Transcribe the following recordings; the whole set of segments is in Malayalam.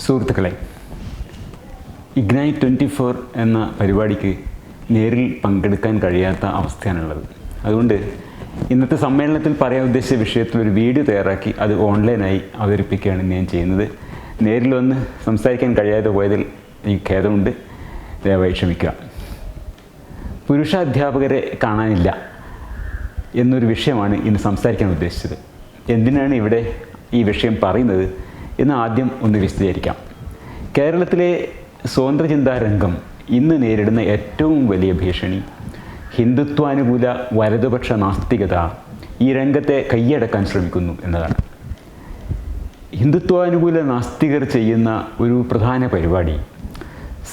സുഹൃത്തുക്കളെ, ഇഗ്നൈറ്റ് 24 എന്ന പരിപാടിക്ക് നേരിൽ പങ്കെടുക്കാൻ കഴിയാത്ത അവസ്ഥയാണുള്ളത്. അതുകൊണ്ട് ഇന്നത്തെ സമ്മേളനത്തിൽ പറയാൻ ഉദ്ദേശിച്ച വിഷയത്തിൽ ഒരു വീഡിയോ തയ്യാറാക്കി അത് ഓൺലൈനായി അവതരിപ്പിക്കുകയാണ് ഞാൻ ചെയ്യുന്നത്. നേരിൽ വന്ന് സംസാരിക്കാൻ കഴിയാതെ പോയതിൽ എനിക്ക് ഖേദമുണ്ട്, ദയവായി ക്ഷമിക്കുക. പുരുഷ അധ്യാപകരെ കാണാനില്ല എന്നൊരു വിഷയമാണ് ഇന്ന് സംസാരിക്കാൻ ഉദ്ദേശിച്ചത്. എന്തിനാണ് ഇവിടെ ഈ വിഷയം പറയുന്നത് എന്ന് ആദ്യം ഒന്ന് വിശദീകരിക്കാം. കേരളത്തിലെ സ്വതന്ത്ര ചിന്താ രംഗം ഇന്ന് നേരിടുന്ന ഏറ്റവും വലിയ ഭീഷണി ഹിന്ദുത്വാനുകൂല വലതുപക്ഷ നാസ്തികത ഈ രംഗത്തെ കൈയടക്കാൻ ശ്രമിക്കുന്നു എന്നതാണ്. ഹിന്ദുത്വാനുകൂല നാസ്തികർ ചെയ്യുന്ന ഒരു പ്രധാന പരിപാടി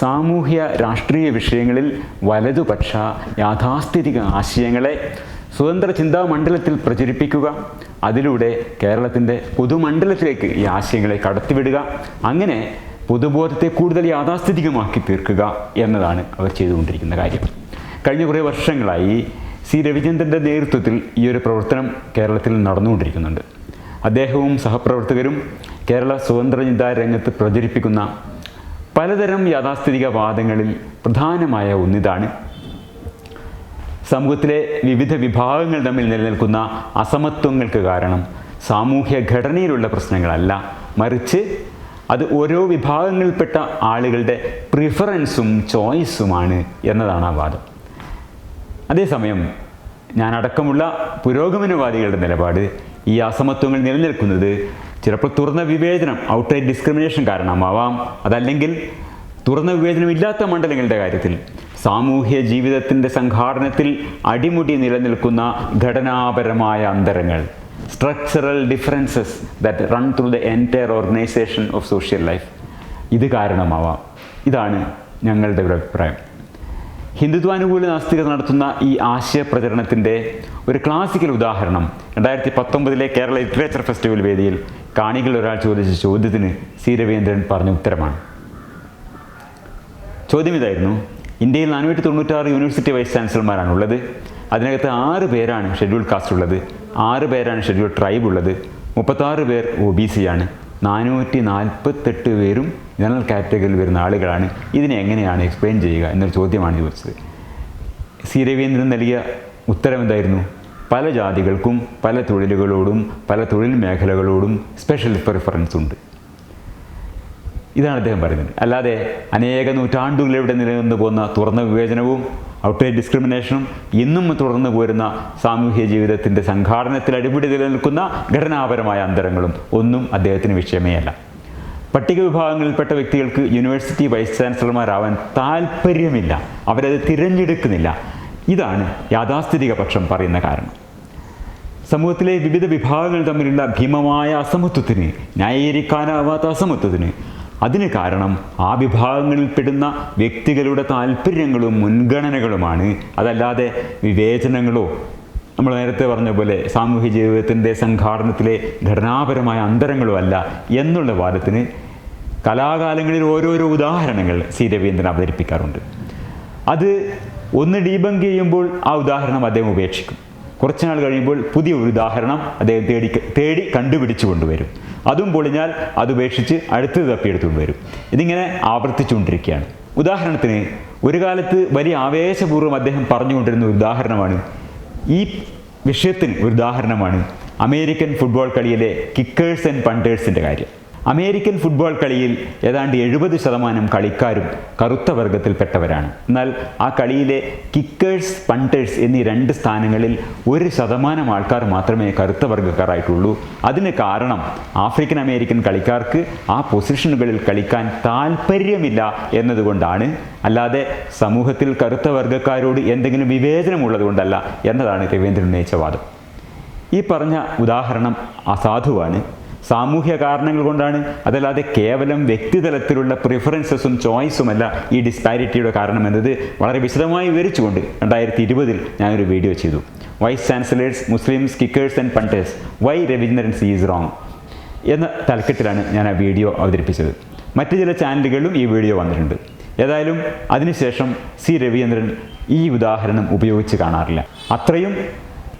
സാമൂഹ്യ രാഷ്ട്രീയ വിഷയങ്ങളിൽ വലതുപക്ഷ യാഥാസ്ഥിതിക ആശയങ്ങളെ സ്വതന്ത്ര ചിന്താ മണ്ഡലത്തിൽ പ്രചരിപ്പിക്കുക, അതിലൂടെ കേരളത്തിൻ്റെ പൊതുമണ്ഡലത്തിലേക്ക് ഈ ആശയങ്ങളെ കടത്തിവിടുക, അങ്ങനെ പൊതുബോധത്തെ കൂടുതൽ യാഥാസ്ഥിതികമാക്കി തീർക്കുക എന്നതാണ് അവർ ചെയ്തുകൊണ്ടിരിക്കുന്ന കാര്യം. കഴിഞ്ഞ കുറേ വർഷങ്ങളായി സി രവിചന്ദ്രൻ്റെ നേതൃത്വത്തിൽ ഈ ഒരു പ്രവർത്തനം കേരളത്തിൽ നടന്നുകൊണ്ടിരിക്കുന്നുണ്ട്. അദ്ദേഹവും സഹപ്രവർത്തകരും കേരള സ്വതന്ത്ര ചിന്താ രംഗത്ത് പ്രചരിപ്പിക്കുന്ന പലതരം യാഥാസ്ഥിതിക വാദങ്ങളിൽ പ്രധാനമായ ഒന്നിതാണ് സമൂഹത്തിലെ വിവിധ വിഭാഗങ്ങൾ തമ്മിൽ നിലനിൽക്കുന്ന അസമത്വങ്ങൾക്ക് കാരണം സാമൂഹ്യ ഘടനയിലുള്ള പ്രശ്നങ്ങളല്ല, മറിച്ച് അത് ഓരോ വിഭാഗങ്ങളിൽപ്പെട്ട ആളുകളുടെ പ്രിഫറൻസും ചോയ്സുമാണ് എന്നതാണ് ആ വാദം. അതേസമയം ഞാനടക്കമുള്ള പുരോഗമനവാദികളുടെ നിലപാട് ഈ അസമത്വങ്ങൾ നിലനിൽക്കുന്നത് ചിലപ്പോൾ തുറന്ന വിവേചനം, ഔട്ട്റൈറ്റ് ഡിസ്ക്രിമിനേഷൻ കാരണമാവാം, അതല്ലെങ്കിൽ തുറന്ന വിവേചനമില്ലാത്ത മണ്ഡലങ്ങളുടെ കാര്യത്തിൽ സാമൂഹ്യ ജീവിതത്തിൻ്റെ സംഘാടനത്തിൽ അടിമുടി നിലനിൽക്കുന്ന ഘടനാപരമായ അന്തരങ്ങൾ, structural differences that run through the entire organisation of social life, ഇത് കാരണമാവാം. ഇതാണ് ഞങ്ങളുടെ ഒരു അഭിപ്രായം. ഹിന്ദുത്വാനുകൂല നാസ്തികർ നടത്തുന്ന ഈ ആശയപ്രചരണത്തിൻ്റെ ഒരു ക്ലാസിക്കൽ ഉദാഹരണം 2019 കേരള ലിറ്ററേച്ചർ ഫെസ്റ്റിവൽ വേദിയിൽ കാണികൾ ഒരാൾ ചോദിച്ച ചോദ്യത്തിന് സി രവീന്ദ്രൻ പറഞ്ഞ ഉത്തരമാണ്. ചോദ്യം ഇതായിരുന്നു: ഇന്ത്യയിൽ 496 യൂണിവേഴ്സിറ്റി വൈസ് ചാൻസലർമാരാണുള്ളത്. അതിനകത്ത് 6 പേരാണ് ഷെഡ്യൂൾ കാസ്റ്റ് ഉള്ളത്, 6 പേരാണ് ഷെഡ്യൂൾ ട്രൈബ് ഉള്ളത്, 36 പേർ OBC ആണ്, 448 പേരും ജനറൽ കാറ്റഗറിയിൽ വരുന്ന ആളുകളാണ്. ഇതിനെ എങ്ങനെയാണ് എക്സ്പ്ലെയിൻ ചെയ്യുക എന്നൊരു ചോദ്യമാണ് ചോദിച്ചത്. സി രവീന്ദ്രൻ നൽകിയ ഉത്തരം എന്തായിരുന്നു? പല ജാതികൾക്കും പല തൊഴിലുകളോടും പല തൊഴിൽ മേഖലകളോടും സ്പെഷ്യൽ പ്രിഫറൻസ് ഉണ്ട്. ഇതാണ് അദ്ദേഹം പറയുന്നത്. അല്ലാതെ അനേക നൂറ്റാണ്ടുകളിലൂടെ നിലനിന്ന് പോകുന്ന തുറന്ന വിവേചനവും ഔട്ട്റൈറ്റ് ഡിസ്ക്രിമിനേഷനും ഇന്നും തുടർന്നു പോരുന്ന സാമൂഹ്യ ജീവിതത്തിൻ്റെ സംഘാടനത്തിൽ അടിപിടി നിലനിൽക്കുന്ന ഘടനാപരമായ അന്തരങ്ങളും ഒന്നും അദ്ദേഹത്തിന് വിഷയമേ അല്ല. പട്ടിക വിഭാഗങ്ങളിൽപ്പെട്ട വ്യക്തികൾക്ക് യൂണിവേഴ്സിറ്റി വൈസ് ചാൻസലർമാരാവാൻ താല്പര്യമില്ല, അവരത് തിരഞ്ഞെടുക്കുന്നില്ല. ഇതാണ് യാഥാസ്ഥിതിക പക്ഷം പറയുന്ന കാരണം. സമൂഹത്തിലെ വിവിധ വിഭാഗങ്ങൾ തമ്മിലുള്ള ഭീമമായ അസമത്വത്തിന്, ന്യായീകരിക്കാനാവാത്ത അസമത്വത്തിന്, അതിന് കാരണം ആ വിഭാഗങ്ങളിൽപ്പെടുന്ന വ്യക്തികളുടെ താല്പര്യങ്ങളും മുൻഗണനകളുമാണ്, അതല്ലാതെ വിവേചനങ്ങളോ നമ്മൾ നേരത്തെ പറഞ്ഞ പോലെ സാമൂഹ്യ ജീവിതത്തിൻ്റെ സംഘാടനത്തിലെ ഘടനാപരമായ അന്തരങ്ങളോ അല്ല എന്നുള്ള വാദത്തിന് കലാകാലങ്ങളിൽ ഓരോരോ ഉദാഹരണങ്ങൾ സി രവീന്ദ്രൻ അവതരിപ്പിക്കാറുണ്ട്. അത് ഒന്ന് ഡീബങ്ക് ചെയ്യുമ്പോൾ ആ ഉദാഹരണം അദ്ദേഹം ഉപേക്ഷിക്കും. കുറച്ചുനാൾ കഴിയുമ്പോൾ പുതിയ ഒരു ഉദാഹരണം അദ്ദേഹം തേടി കണ്ടുപിടിച്ചു കൊണ്ടുവരും. അതും പൊളിഞ്ഞാൽ അതുപേക്ഷിച്ച് അടുത്തത് തപ്പിയെടുത്തുകൊണ്ട് വരും. ഇതിങ്ങനെ ആവർത്തിച്ചുകൊണ്ടിരിക്കുകയാണ്. ഉദാഹരണത്തിന് ഒരു കാലത്ത് വലിയ ആവേശപൂർവ്വം അദ്ദേഹം പറഞ്ഞുകൊണ്ടിരുന്ന ഒരു ഉദാഹരണമാണ്, ഈ വിഷയത്തിന് ഒരു ഉദാഹരണമാണ് അമേരിക്കൻ ഫുട്ബോൾ കളിയിലെ കിക്കേഴ്സ് ആൻഡ് പണ്ടേഴ്സിൻ്റെ കാര്യം. അമേരിക്കൻ ഫുട്ബോൾ കളിയിൽ ഏതാണ്ട് 70% കളിക്കാരും കറുത്ത വർഗത്തിൽപ്പെട്ടവരാണ്. എന്നാൽ ആ കളിയിലെ കിക്കേഴ്സ്, പണ്ടേഴ്സ് എന്നീ 2 സ്ഥാനങ്ങളിൽ 1% ആൾക്കാർ മാത്രമേ കറുത്ത വർഗ്ഗക്കാരായിട്ടുള്ളൂ. അതിന് കാരണം ആഫ്രിക്കൻ അമേരിക്കൻ കളിക്കാർക്ക് ആ പൊസിഷനുകളിൽ കളിക്കാൻ താല്പര്യമില്ല എന്നതുകൊണ്ടാണ്, അല്ലാതെ സമൂഹത്തിൽ കറുത്ത വർഗ്ഗക്കാരോട് എന്തെങ്കിലും വിവേചനമുള്ളത് കൊണ്ടല്ല എന്നതാണ് രവീന്ദ്രൻ ഉന്നയിച്ച വാദം. ഈ പറഞ്ഞ ഉദാഹരണം അസാധുവാണ്, സാമൂഹ്യ കാരണങ്ങൾ കൊണ്ടാണ്, അതല്ലാതെ കേവലം വ്യക്തിതലത്തിലുള്ള പ്രിഫറൻസസും ചോയ്സുമല്ല ഈ ഡിസ്പാരിറ്റിയുടെ കാരണം എന്നത് വളരെ വിശദമായി വിവരിച്ചുകൊണ്ട് 2020 ഞാനൊരു വീഡിയോ ചെയ്തു. Vice chancellors, Muslims, kickers and punters, why Ravindran is wrong എന്ന തലക്കെട്ടിലാണ് ഞാൻ ആ വീഡിയോ അവതരിപ്പിച്ചത്. മറ്റു ചില ചാനലുകളിലും ഈ വീഡിയോ വന്നിട്ടുണ്ട്. ഏതായാലും അതിനുശേഷം സി രവീന്ദ്രൻ ഈ ഉദാഹരണം ഉപയോഗിച്ച് കാണാറില്ല. അത്രയും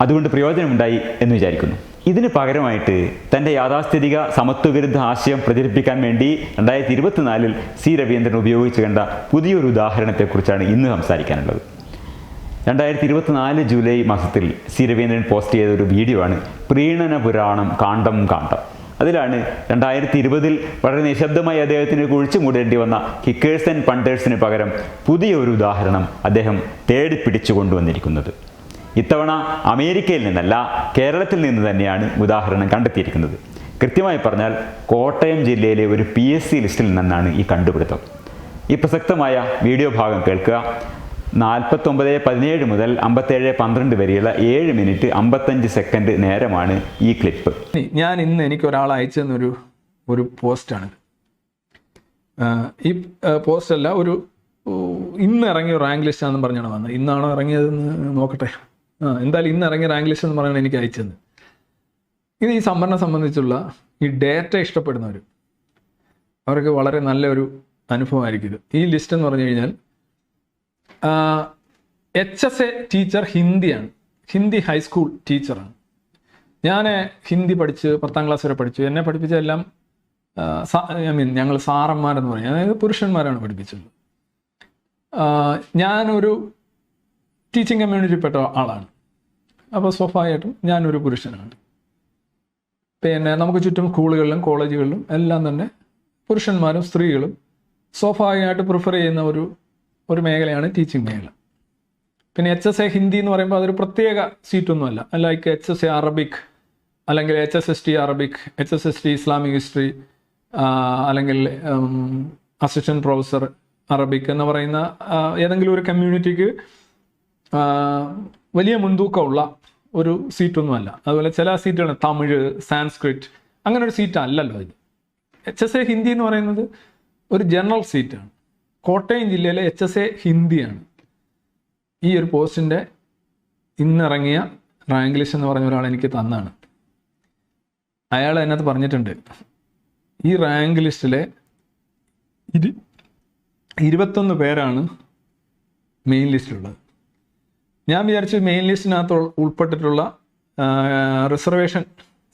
അതുകൊണ്ട് പ്രയോജനമുണ്ടായി എന്ന് വിചാരിക്കുന്നു. ഇതിന് പകരമായിട്ട് തൻ്റെ യാഥാസ്ഥിതിക സമത്വവിരുദ്ധ ആശയം പ്രചരിപ്പിക്കാൻ വേണ്ടി 2024 സി രവീന്ദ്രൻ ഉപയോഗിച്ചു കണ്ട പുതിയൊരു ഉദാഹരണത്തെക്കുറിച്ചാണ് ഇന്ന് സംസാരിക്കാനുള്ളത്. 2024 ജൂലൈ മാസത്തിൽ സി രവീന്ദ്രൻ പോസ്റ്റ് ചെയ്ത ഒരു വീഡിയോ ആണ് പ്രീണന പുരാണം കാണ്ഡം കാണ്ഡം. അതിലാണ് 2020 വളരെ നിശബ്ദമായി അദ്ദേഹത്തിന് കുഴിച്ചു മൂടേണ്ടി വന്ന കിക്കേഴ്സ് ആൻഡ് പണ്ടേഴ്സിന് പകരം പുതിയൊരു ഉദാഹരണം അദ്ദേഹം തേടി പിടിച്ചു കൊണ്ടുവന്നിരിക്കുന്നത്. ഇത്തവണ അമേരിക്കയിൽ നിന്നല്ല, കേരളത്തിൽ നിന്ന് തന്നെയാണ് ഉദാഹരണം കണ്ടെത്തിയിരിക്കുന്നത്. കൃത്യമായി പറഞ്ഞാൽ കോട്ടയം ജില്ലയിലെ ഒരു PSC ലിസ്റ്റിൽ നിന്നാണ് ഈ കണ്ടുപിടുത്തം. ഈ പ്രസക്തമായ വീഡിയോ ഭാഗം കേൾക്കുക. 49:17 മുതൽ 57:12 വരെയുള്ള 7 മിനിറ്റ് 55 സെക്കൻഡ് നേരമാണ് ഈ ക്ലിപ്പ്. ഞാൻ ഇന്ന് എനിക്ക് ഒരാൾ അയച്ചു തന്നൊരു പോസ്റ്റാണ്. ഈ പോസ്റ്റല്ല, ഇന്ന് ഇറങ്ങിയ റാങ്ക് ലിസ്റ്റ് ആണെന്ന് പറഞ്ഞാണ് വന്നത്. ഇന്നാണോ ഇറങ്ങിയതെന്ന് നോക്കട്ടെ. എന്തായാലും ഇന്ന് ഇറങ്ങിയ റാങ്ക് ലിസ്റ്റ് എന്ന് പറയുന്നത് എനിക്ക് അയച്ചത്. ഇത് ഈ സംഭരണം സംബന്ധിച്ചുള്ള ഈ ഡേറ്റ ഇഷ്ടപ്പെടുന്നവർ, അവർക്ക് വളരെ നല്ലൊരു അനുഭവമായിരിക്കും ഇത്. ഈ ലിസ്റ്റ് എന്ന് പറഞ്ഞു കഴിഞ്ഞാൽ HSA ടീച്ചർ ഹിന്ദിയാണ്, ഹിന്ദി ഹൈസ്കൂൾ ടീച്ചറാണ്. ഞാൻ ഹിന്ദി പഠിച്ച് 10ാം ക്ലാസ് വരെ പഠിച്ചു. എന്നെ പഠിപ്പിച്ച എല്ലാം ഞങ്ങൾ സാറന്മാരെന്ന് പറയും, അതായത് പുരുഷന്മാരാണ് പഠിപ്പിച്ചത്. ഞാനൊരു ടീച്ചിങ് കമ്മ്യൂണിറ്റിയിൽപ്പെട്ട ആളാണ്. അപ്പോൾ സ്വാഭാവികമായിട്ടും ഞാനൊരു പുരുഷനാണ്. പിന്നെ നമുക്ക് ചുറ്റും സ്കൂളുകളിലും കോളേജുകളിലും എല്ലാം തന്നെ പുരുഷന്മാരും സ്ത്രീകളും സ്വാഭാവികമായിട്ട് പ്രിഫർ ചെയ്യുന്ന ഒരു മേഖലയാണ് ടീച്ചിങ് മേഖല. പിന്നെ HSA ഹിന്ദി എന്ന് പറയുമ്പോൾ അതൊരു പ്രത്യേക സീറ്റൊന്നുമല്ല. ലൈക്ക് HSA അറബിക്, അല്ലെങ്കിൽ HSST Arabic, HSST Islamic history, അല്ലെങ്കിൽ അസിസ്റ്റന്റ് പ്രൊഫസർ അറബിക് എന്ന് പറയുന്ന ഏതെങ്കിലും ഒരു കമ്മ്യൂണിറ്റിക്ക് വലിയ മുൻതൂക്കമുള്ള ഒരു സീറ്റൊന്നുമല്ല. അതുപോലെ ചില സീറ്റുകൾ തമിഴ്, സാൻസ്ക്രിറ്റ്, അങ്ങനെ ഒരു സീറ്റ് അല്ലല്ലോ ഇത്. HSA ഹിന്ദി എന്ന് പറയുന്നത് ഒരു ജനറൽ സീറ്റാണ്. കോട്ടയം ജില്ലയിലെ HSA ഹിന്ദിയാണ്. ഈ ഒരു പോസ്റ്റിൻ്റെ ഇന്നിറങ്ങിയ റാങ്ക് ലിസ്റ്റ് എന്ന് പറഞ്ഞ ഒരാൾ എനിക്ക് തന്നാണ്. അയാൾ അതിനകത്ത് പറഞ്ഞിട്ടുണ്ട്, ഈ റാങ്ക് ലിസ്റ്റിലെ 21 പേരാണ് മെയിൻ ലിസ്റ്റിലുള്ളത്. ഞാൻ വിചാരിച്ചു മെയിൻ ലിസ്റ്റിനകത്ത് ഉൾപ്പെട്ടിട്ടുള്ള റിസർവേഷൻ,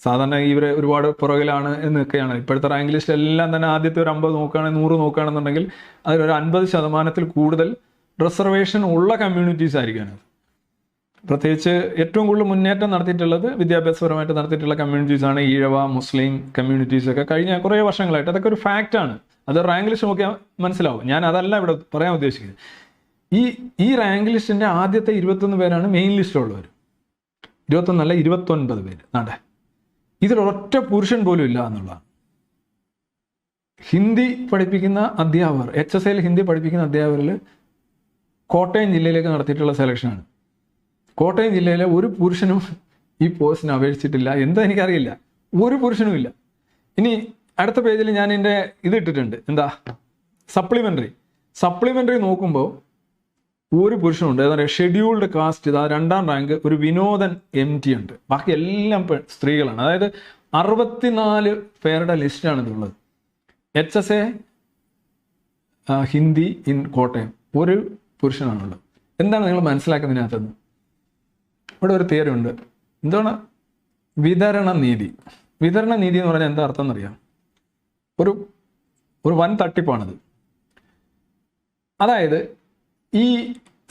സാധാരണ ഇവർ ഒരുപാട് പുറകിലാണ് എന്നൊക്കെയാണ്. ഇപ്പോഴത്തെ റാങ്ക് ലിസ്റ്റ് എല്ലാം തന്നെ ആദ്യത്തെ ഒരു 50 നോക്കുകയാണെങ്കിൽ 100 നോക്കുകയാണെന്നുണ്ടെങ്കിൽ അതിലൊരു 50% കൂടുതൽ റിസർവേഷൻ ഉള്ള കമ്മ്യൂണിറ്റീസ് ആയിരിക്കാനത്. പ്രത്യേകിച്ച് ഏറ്റവും കൂടുതൽ മുന്നേറ്റം നടത്തിയിട്ടുള്ളത് വിദ്യാഭ്യാസപരമായിട്ട് നടത്തിയിട്ടുള്ള കമ്മ്യൂണിറ്റീസാണ് ഈഴവ, മുസ്ലിം കമ്മ്യൂണിറ്റീസൊക്കെ കഴിഞ്ഞ കുറേ വർഷങ്ങളായിട്ട്. അതൊക്കെ ഒരു ഫാക്റ്റാണ്. അത് റാങ്ക് ലിസ്റ്റ് നോക്കിയാൽ മനസ്സിലാവും. ഞാൻ അതല്ല ഇവിടെ പറയാൻ ഉദ്ദേശിക്കുന്നത്. ഈ റാങ്ക് ലിസ്റ്റിൻ്റെ ആദ്യത്തെ 21 പേരാണ് മെയിൻ ലിസ്റ്റിലുള്ളവർ. 21 അല്ല, 29 പേര്. നാട്ടെ, ഇതിലൊരൊറ്റ പുരുഷൻ പോലും ഇല്ല എന്നുള്ളതാണ്. ഹിന്ദി പഠിപ്പിക്കുന്ന അധ്യാപകർ, HSAയിൽ ഹിന്ദി പഠിപ്പിക്കുന്ന അധ്യാപകരിൽ കോട്ടയം ജില്ലയിലേക്ക് നടത്തിയിട്ടുള്ള സെലക്ഷനാണ്. കോട്ടയം ജില്ലയിലെ ഒരു പുരുഷനും ഈ പോസ്റ്റിന് അപേക്ഷിച്ചിട്ടില്ല. എന്താ എനിക്കറിയില്ല, ഒരു പുരുഷനും ഇല്ല. ഇനി അടുത്ത പേജിൽ ഞാൻ എൻ്റെ ഇതിട്ടിട്ടുണ്ട്, എന്താ സപ്ലിമെൻ്ററി നോക്കുമ്പോൾ ഒരു പുരുഷനുണ്ട്. എന്താ പറയുക, ഷെഡ്യൂൾഡ് കാസ്റ്റ്, ഇതാ 2ാം റാങ്ക് ഒരു വിനോദൻ MT ഉണ്ട്. ബാക്കി എല്ലാം സ്ത്രീകളാണ്. അതായത് 64 പേരുടെ ലിസ്റ്റാണ് ഇതുള്ളത്. HSA ഹിന്ദി ഇൻ കോട്ടയം ഒരു പുരുഷനാണുള്ളത്. എന്താണ് നിങ്ങൾ മനസ്സിലാക്കുന്നതിനകത്തുനിന്ന്? ഇവിടെ ഒരു തിയറി ഉണ്ട്. എന്താണ് വിതരണ നീതി എന്ന് പറഞ്ഞാൽ എന്താ അർത്ഥം എന്നറിയാം? ഒരു വൻ തട്ടിപ്പാണത്. അതായത് ഈ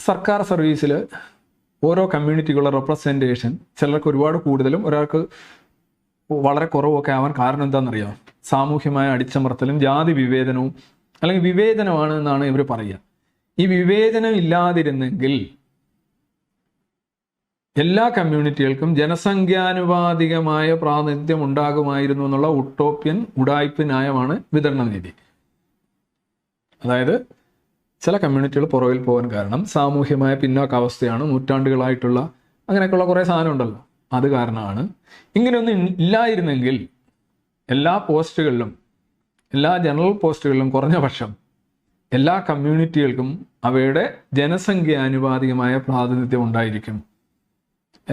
സർക്കാർ സർവീസിൽ ഓരോ കമ്മ്യൂണിറ്റിക്കുള്ള റെപ്രസെൻറ്റേഷൻ ചിലർക്ക് ഒരുപാട് കൂടുതലും ഒരാൾക്ക് വളരെ കുറവൊക്കെ ആവാൻ കാരണം എന്താണെന്നറിയാം? സാമൂഹ്യമായ അടിച്ചമർത്തലും ജാതി വിവേചനവും, അല്ലെങ്കിൽ വിവേചനമാണ് എന്നാണ് ഇവർ പറയുക. ഈ വിവേചനം ഇല്ലാതിരുന്നെങ്കിൽ എല്ലാ കമ്മ്യൂണിറ്റികൾക്കും ജനസംഖ്യാനുപാതികമായ പ്രാതിനിധ്യം ഉണ്ടാകുമായിരുന്നു എന്നുള്ള ഉഡായിപ്പ് ന്യായമാണ് വിതരണ നീതി. അതായത് ചില കമ്മ്യൂണിറ്റികൾ പുറകിൽ പോകാൻ കാരണം സാമൂഹ്യമായ പിന്നോക്കാവസ്ഥയാണ്, നൂറ്റാണ്ടുകളായിട്ടുള്ള അങ്ങനെയൊക്കെയുള്ള കുറേ സാധനം ഉണ്ടല്ലോ, അത് കാരണമാണ്. ഇങ്ങനെയൊന്നും ഇല്ലായിരുന്നെങ്കിൽ എല്ലാ പോസ്റ്റുകളിലും, എല്ലാ ജനറൽ പോസ്റ്റുകളിലും കുറഞ്ഞ പക്ഷം എല്ലാ കമ്മ്യൂണിറ്റികൾക്കും അവയുടെ ജനസംഖ്യാനുപാതികമായ പ്രാതിനിധ്യം ഉണ്ടായിരിക്കും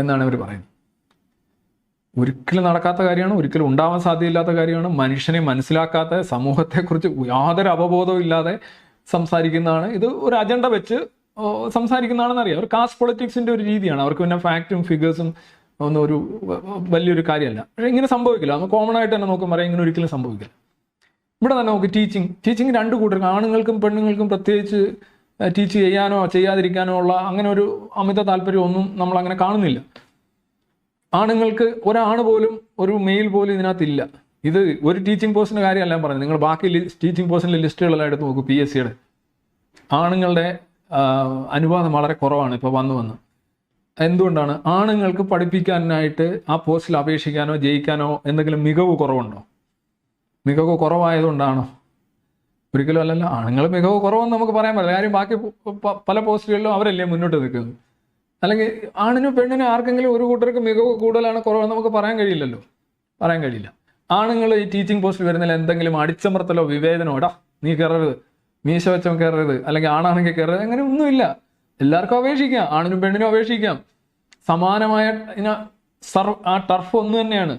എന്നാണ് അവർ പറയുന്നത്. ഒരിക്കലും നടക്കാത്ത കാര്യമാണ്, ഒരിക്കലും ഉണ്ടാവാൻ സാധ്യതയില്ലാത്ത കാര്യമാണ്. മനുഷ്യനെ മനസ്സിലാക്കാത്ത, സമൂഹത്തെക്കുറിച്ച് യാതൊരു അവബോധവും ഇല്ലാതെ സംസാരിക്കുന്നതാണ്. ഇത് ഒരു അജണ്ട വെച്ച് സംസാരിക്കുന്നതാണെന്ന് അറിയാം. ഒരു കാസ്റ്റ് പൊളിറ്റിക്സിൻ്റെ ഒരു രീതിയാണ്. അവർക്ക് പിന്നെ ഫാക്റ്റും ഫിഗേഴ്സും ഒരു വലിയൊരു കാര്യമല്ല. പക്ഷേ ഇങ്ങനെ സംഭവിക്കില്ല. നമുക്ക് കോമൺ ആയിട്ട് തന്നെ നോക്കുമ്പോൾ പറയാം ഇങ്ങനെ ഒരിക്കലും സംഭവിക്കില്ല. ഇവിടെ തന്നെ നമുക്ക് ടീച്ചിങ് രണ്ട് കൂട്ടർക്കും, ആണുങ്ങൾക്കും പെണ്ണുങ്ങൾക്കും പ്രത്യേകിച്ച് ടീച്ച് ചെയ്യാനോ ചെയ്യാതിരിക്കാനോ ഉള്ള അങ്ങനെ ഒരു അമിത താല്പര്യമൊന്നും നമ്മളങ്ങനെ കാണുന്നില്ല. ആണുങ്ങൾക്ക് ഒരാണ് പോലും ഒരു മെയിൽ പോലും ഇതിനകത്തില്ല. ഇത് ഒരു ടീച്ചിങ് പോസ്റ്റിൻ്റെ കാര്യമല്ല ഞാൻ പറഞ്ഞത്. നിങ്ങൾ ബാക്കി ടീച്ചിങ് പോസ്റ്റിൻ്റെ ലിസ്റ്റുകളെല്ലാം എടുത്ത് നോക്കൂ. PSCയുടെ ആണുങ്ങളുടെ അനുപാതം വളരെ കുറവാണ് ഇപ്പോൾ വന്ന്. എന്തുകൊണ്ടാണ്? ആണുങ്ങൾക്ക് പഠിപ്പിക്കാനായിട്ട് ആ പോസ്റ്റിൽ അപേക്ഷിക്കാനോ ജയിക്കാനോ എന്തെങ്കിലും മികവ് കുറവുണ്ടോ? മികവ് കുറവായതുകൊണ്ടാണോ? ഒരിക്കലും അല്ലല്ലോ. ആണുങ്ങൾ മികവ് കുറവെന്ന് നമുക്ക് പറയാൻ പറ്റില്ല. കാര്യം ബാക്കി പല പോസ്റ്റുകളിലും അവരല്ലേ മുന്നോട്ട് നിൽക്കുന്നത്. അല്ലെങ്കിൽ ആണിനും പെണ്ണിനും ആർക്കെങ്കിലും ഒരു കൂട്ടർക്ക് മികവ് കൂടുതലാണ് കുറവെന്ന് നമുക്ക് പറയാൻ കഴിയില്ല. ആണുങ്ങൾ ഈ ടീച്ചിങ് പോസ്റ്റിൽ വരുന്നതിൽ എന്തെങ്കിലും അടിച്ചമർത്തലോ വിവേചനമോ, എടാ നീ കയറരുത്, മീശ വെച്ചോ കയറരുത്, അല്ലെങ്കിൽ ആണാണെങ്കിൽ കയറരുത്, അങ്ങനെ ഒന്നുമില്ല. എല്ലാവർക്കും അപേക്ഷിക്കാം, ആണിനും പെണ്ണിനും അപേക്ഷിക്കാം. സമാനമായ ആ ടർഫ് ഒന്ന് തന്നെയാണ്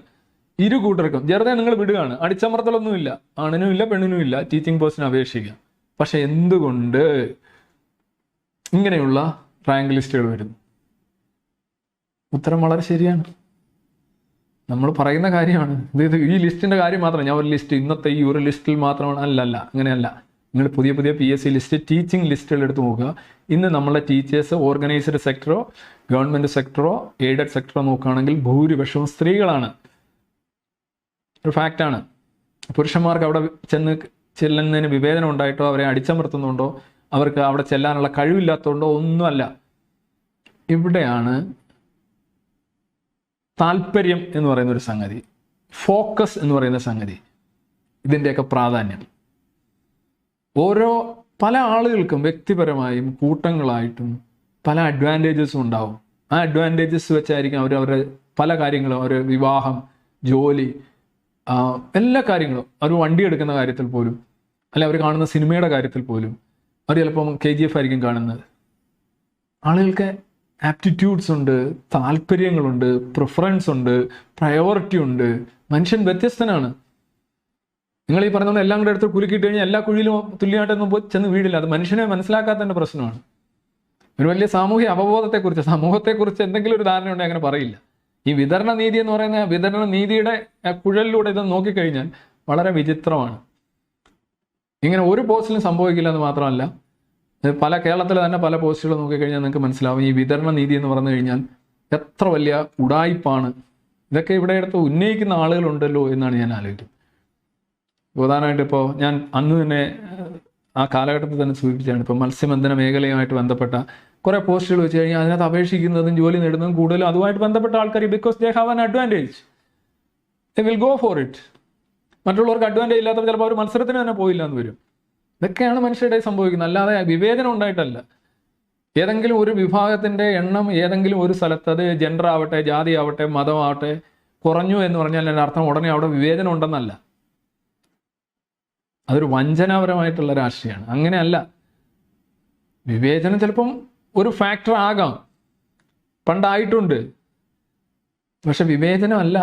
ഇരു കൂട്ടർക്കും. വെറുതെ നിങ്ങൾ വിടുകയാണ്. അടിച്ചമർത്തലൊന്നുമില്ല, ആണിനും ഇല്ല പെണ്ണിനും ഇല്ല, ടീച്ചിങ് പോസ്റ്റിന് അപേക്ഷിക്കാം. പക്ഷെ എന്തുകൊണ്ട് ഇങ്ങനെയുള്ള റാങ്ക് ലിസ്റ്റുകൾ വരുന്നു? ഉത്തരം വളരെ ശരിയാണ്. നമ്മൾ പറയുന്ന കാര്യമാണ്. ഇത് ഈ ലിസ്റ്റിൻ്റെ കാര്യം മാത്രം. ഞാൻ ഒരു ലിസ്റ്റ് ഇന്നത്തെ ഈ ഒരു ലിസ്റ്റിൽ മാത്രമാണ്, അല്ലല്ല, അങ്ങനെയല്ല. നിങ്ങൾ പുതിയ PSC ലിസ്റ്റ്, ടീച്ചിങ് ലിസ്റ്റുകൾ എടുത്ത് നോക്കുക. ഇന്ന് നമ്മളെ ടീച്ചേഴ്സ് ഓർഗനൈസ്ഡ് സെക്ടറോ ഗവൺമെൻറ് സെക്ടറോ എയ്ഡഡ് സെക്ടറോ നോക്കുകയാണെങ്കിൽ ഭൂരിപക്ഷവും സ്ത്രീകളാണ്. ഒരു ഫാക്റ്റാണ്. പുരുഷന്മാർക്ക് അവിടെ ചെല്ലുന്നതിന് വിവേചനം ഉണ്ടായിട്ടോ അവരെ അടിച്ചമർത്തുന്നുണ്ടോ അവർക്ക് അവിടെ ചെല്ലാനുള്ള കഴിവില്ലാത്തതുകൊണ്ടോ ഒന്നുമല്ല. ഇവിടെയാണ് താല്പര്യം എന്ന് പറയുന്ന ഒരു സംഗതി, ഫോക്കസ് എന്ന് പറയുന്ന സംഗതി, ഇതിൻ്റെയൊക്കെ പ്രാധാന്യം. പല ആളുകൾക്കും വ്യക്തിപരമായും കൂട്ടങ്ങളായിട്ടും പല അഡ്വാൻറ്റേജസും ഉണ്ടാവും. ആ അഡ്വാൻറ്റേജസ് വെച്ചായിരിക്കും അവരുടെ പല കാര്യങ്ങളും, അവർ വിവാഹം, ജോലി, എല്ലാ കാര്യങ്ങളും, അവർ വണ്ടി എടുക്കുന്ന കാര്യത്തിൽ പോലും, അല്ലെ അവർ കാണുന്ന സിനിമയുടെ കാര്യത്തിൽ പോലും, അവർ ചിലപ്പം KGF ആയിരിക്കും കാണുന്നത്. ആളുകൾക്ക് ആപ്റ്റിറ്റ്യൂഡ്സ് ഉണ്ട്, താല്പര്യങ്ങളുണ്ട്, പ്രിഫറൻസ് ഉണ്ട്, പ്രയോറിറ്റി ഉണ്ട്. മനുഷ്യൻ വ്യത്യസ്തനാണ്. നിങ്ങൾ ഈ പറഞ്ഞ എല്ലാം കൂടെ എടുത്ത് കുലുക്കിയിട്ട് കഴിഞ്ഞാൽ എല്ലാ കുഴിയിലും തുല്യമായിട്ടൊന്നും ചെന്ന് വീടില്ല. അത് മനുഷ്യനെ മനസ്സിലാക്കാത്തതിൻ്റെ പ്രശ്നമാണ്. ഒരു വലിയ സാമൂഹ്യ അവബോധത്തെക്കുറിച്ച്, സമൂഹത്തെക്കുറിച്ച് എന്തെങ്കിലും ഒരു ധാരണ ഉണ്ടെങ്കിൽ അങ്ങനെ പറയില്ല. ഈ വിതരണ നീതി എന്ന് പറയുന്ന വിതരണ നീതിയുടെ കുഴലിലൂടെ ഇത് നോക്കിക്കഴിഞ്ഞാൽ വളരെ വിചിത്രമാണ്. ഇങ്ങനെ ഒരു പോസ്റ്റിലും സംഭവിക്കില്ല എന്ന് മാത്രമല്ല, കേരളത്തിൽ തന്നെ പല പോസ്റ്റുകൾ നോക്കിക്കഴിഞ്ഞാൽ നിങ്ങൾക്ക് മനസ്സിലാവും ഈ വിതരണ നീതി എന്ന് പറഞ്ഞു കഴിഞ്ഞാൽ എത്ര വലിയ ഉടായിപ്പാണ്. ഇതൊക്കെ ഇവിടെ എടുത്ത് ഉന്നയിക്കുന്ന ആളുകളുണ്ടല്ലോ എന്നാണ് ഞാൻ ആലോചിക്കുന്നത്. ഉദാഹരണമായിട്ട് ഇപ്പോൾ ഞാൻ അന്ന് തന്നെ ആ കാലഘട്ടത്തിൽ തന്നെ സൂചിപ്പിച്ചാണ്, ഇപ്പോൾ മത്സ്യബന്ധന മേഖലയുമായിട്ട് ബന്ധപ്പെട്ട കുറേ പോസ്റ്റുകൾ വെച്ച് കഴിഞ്ഞാൽ അതിനകത്ത് അപേക്ഷിക്കുന്നതും ജോലി നേടുന്നതും കൂടുതലും അതുമായിട്ട് ബന്ധപ്പെട്ട ആൾക്കാർ, because they have an advantage, they will go for it. മറ്റുള്ളവർക്ക് അഡ്വാൻറ്റേജ് ഇല്ലാത്തപ്പോൾ ചിലപ്പോൾ അവർ മത്സരത്തിന് തന്നെ പോയില്ല എന്ന് വരും. ഇതൊക്കെയാണ് മനുഷ്യരുടെ സംഭവിക്കുന്നത്, അല്ലാതെ വിവേചനം ഉണ്ടായിട്ടല്ല. ഏതെങ്കിലും ഒരു വിഭാഗത്തിൻ്റെ എണ്ണം ഏതെങ്കിലും ഒരു സ്ഥലത്ത്, അത് ജെൻഡർ ആവട്ടെ, ജാതി ആവട്ടെ, മതമാവട്ടെ, കുറഞ്ഞു എന്ന് പറഞ്ഞാൽ അതിൻ്റെ അർത്ഥം ഉടനെ അവിടെ വിവേചനം ഉണ്ടെന്നല്ല. അതൊരു വഞ്ചനാപരമായിട്ടുള്ള രാഷ്ട്രീയമാണ്. അങ്ങനെയല്ല. വിവേചനം ചിലപ്പം ഒരു ഫാക്ടർ ആകാം, പണ്ടായിട്ടുണ്ട്. പക്ഷെ വിവേചനമല്ല.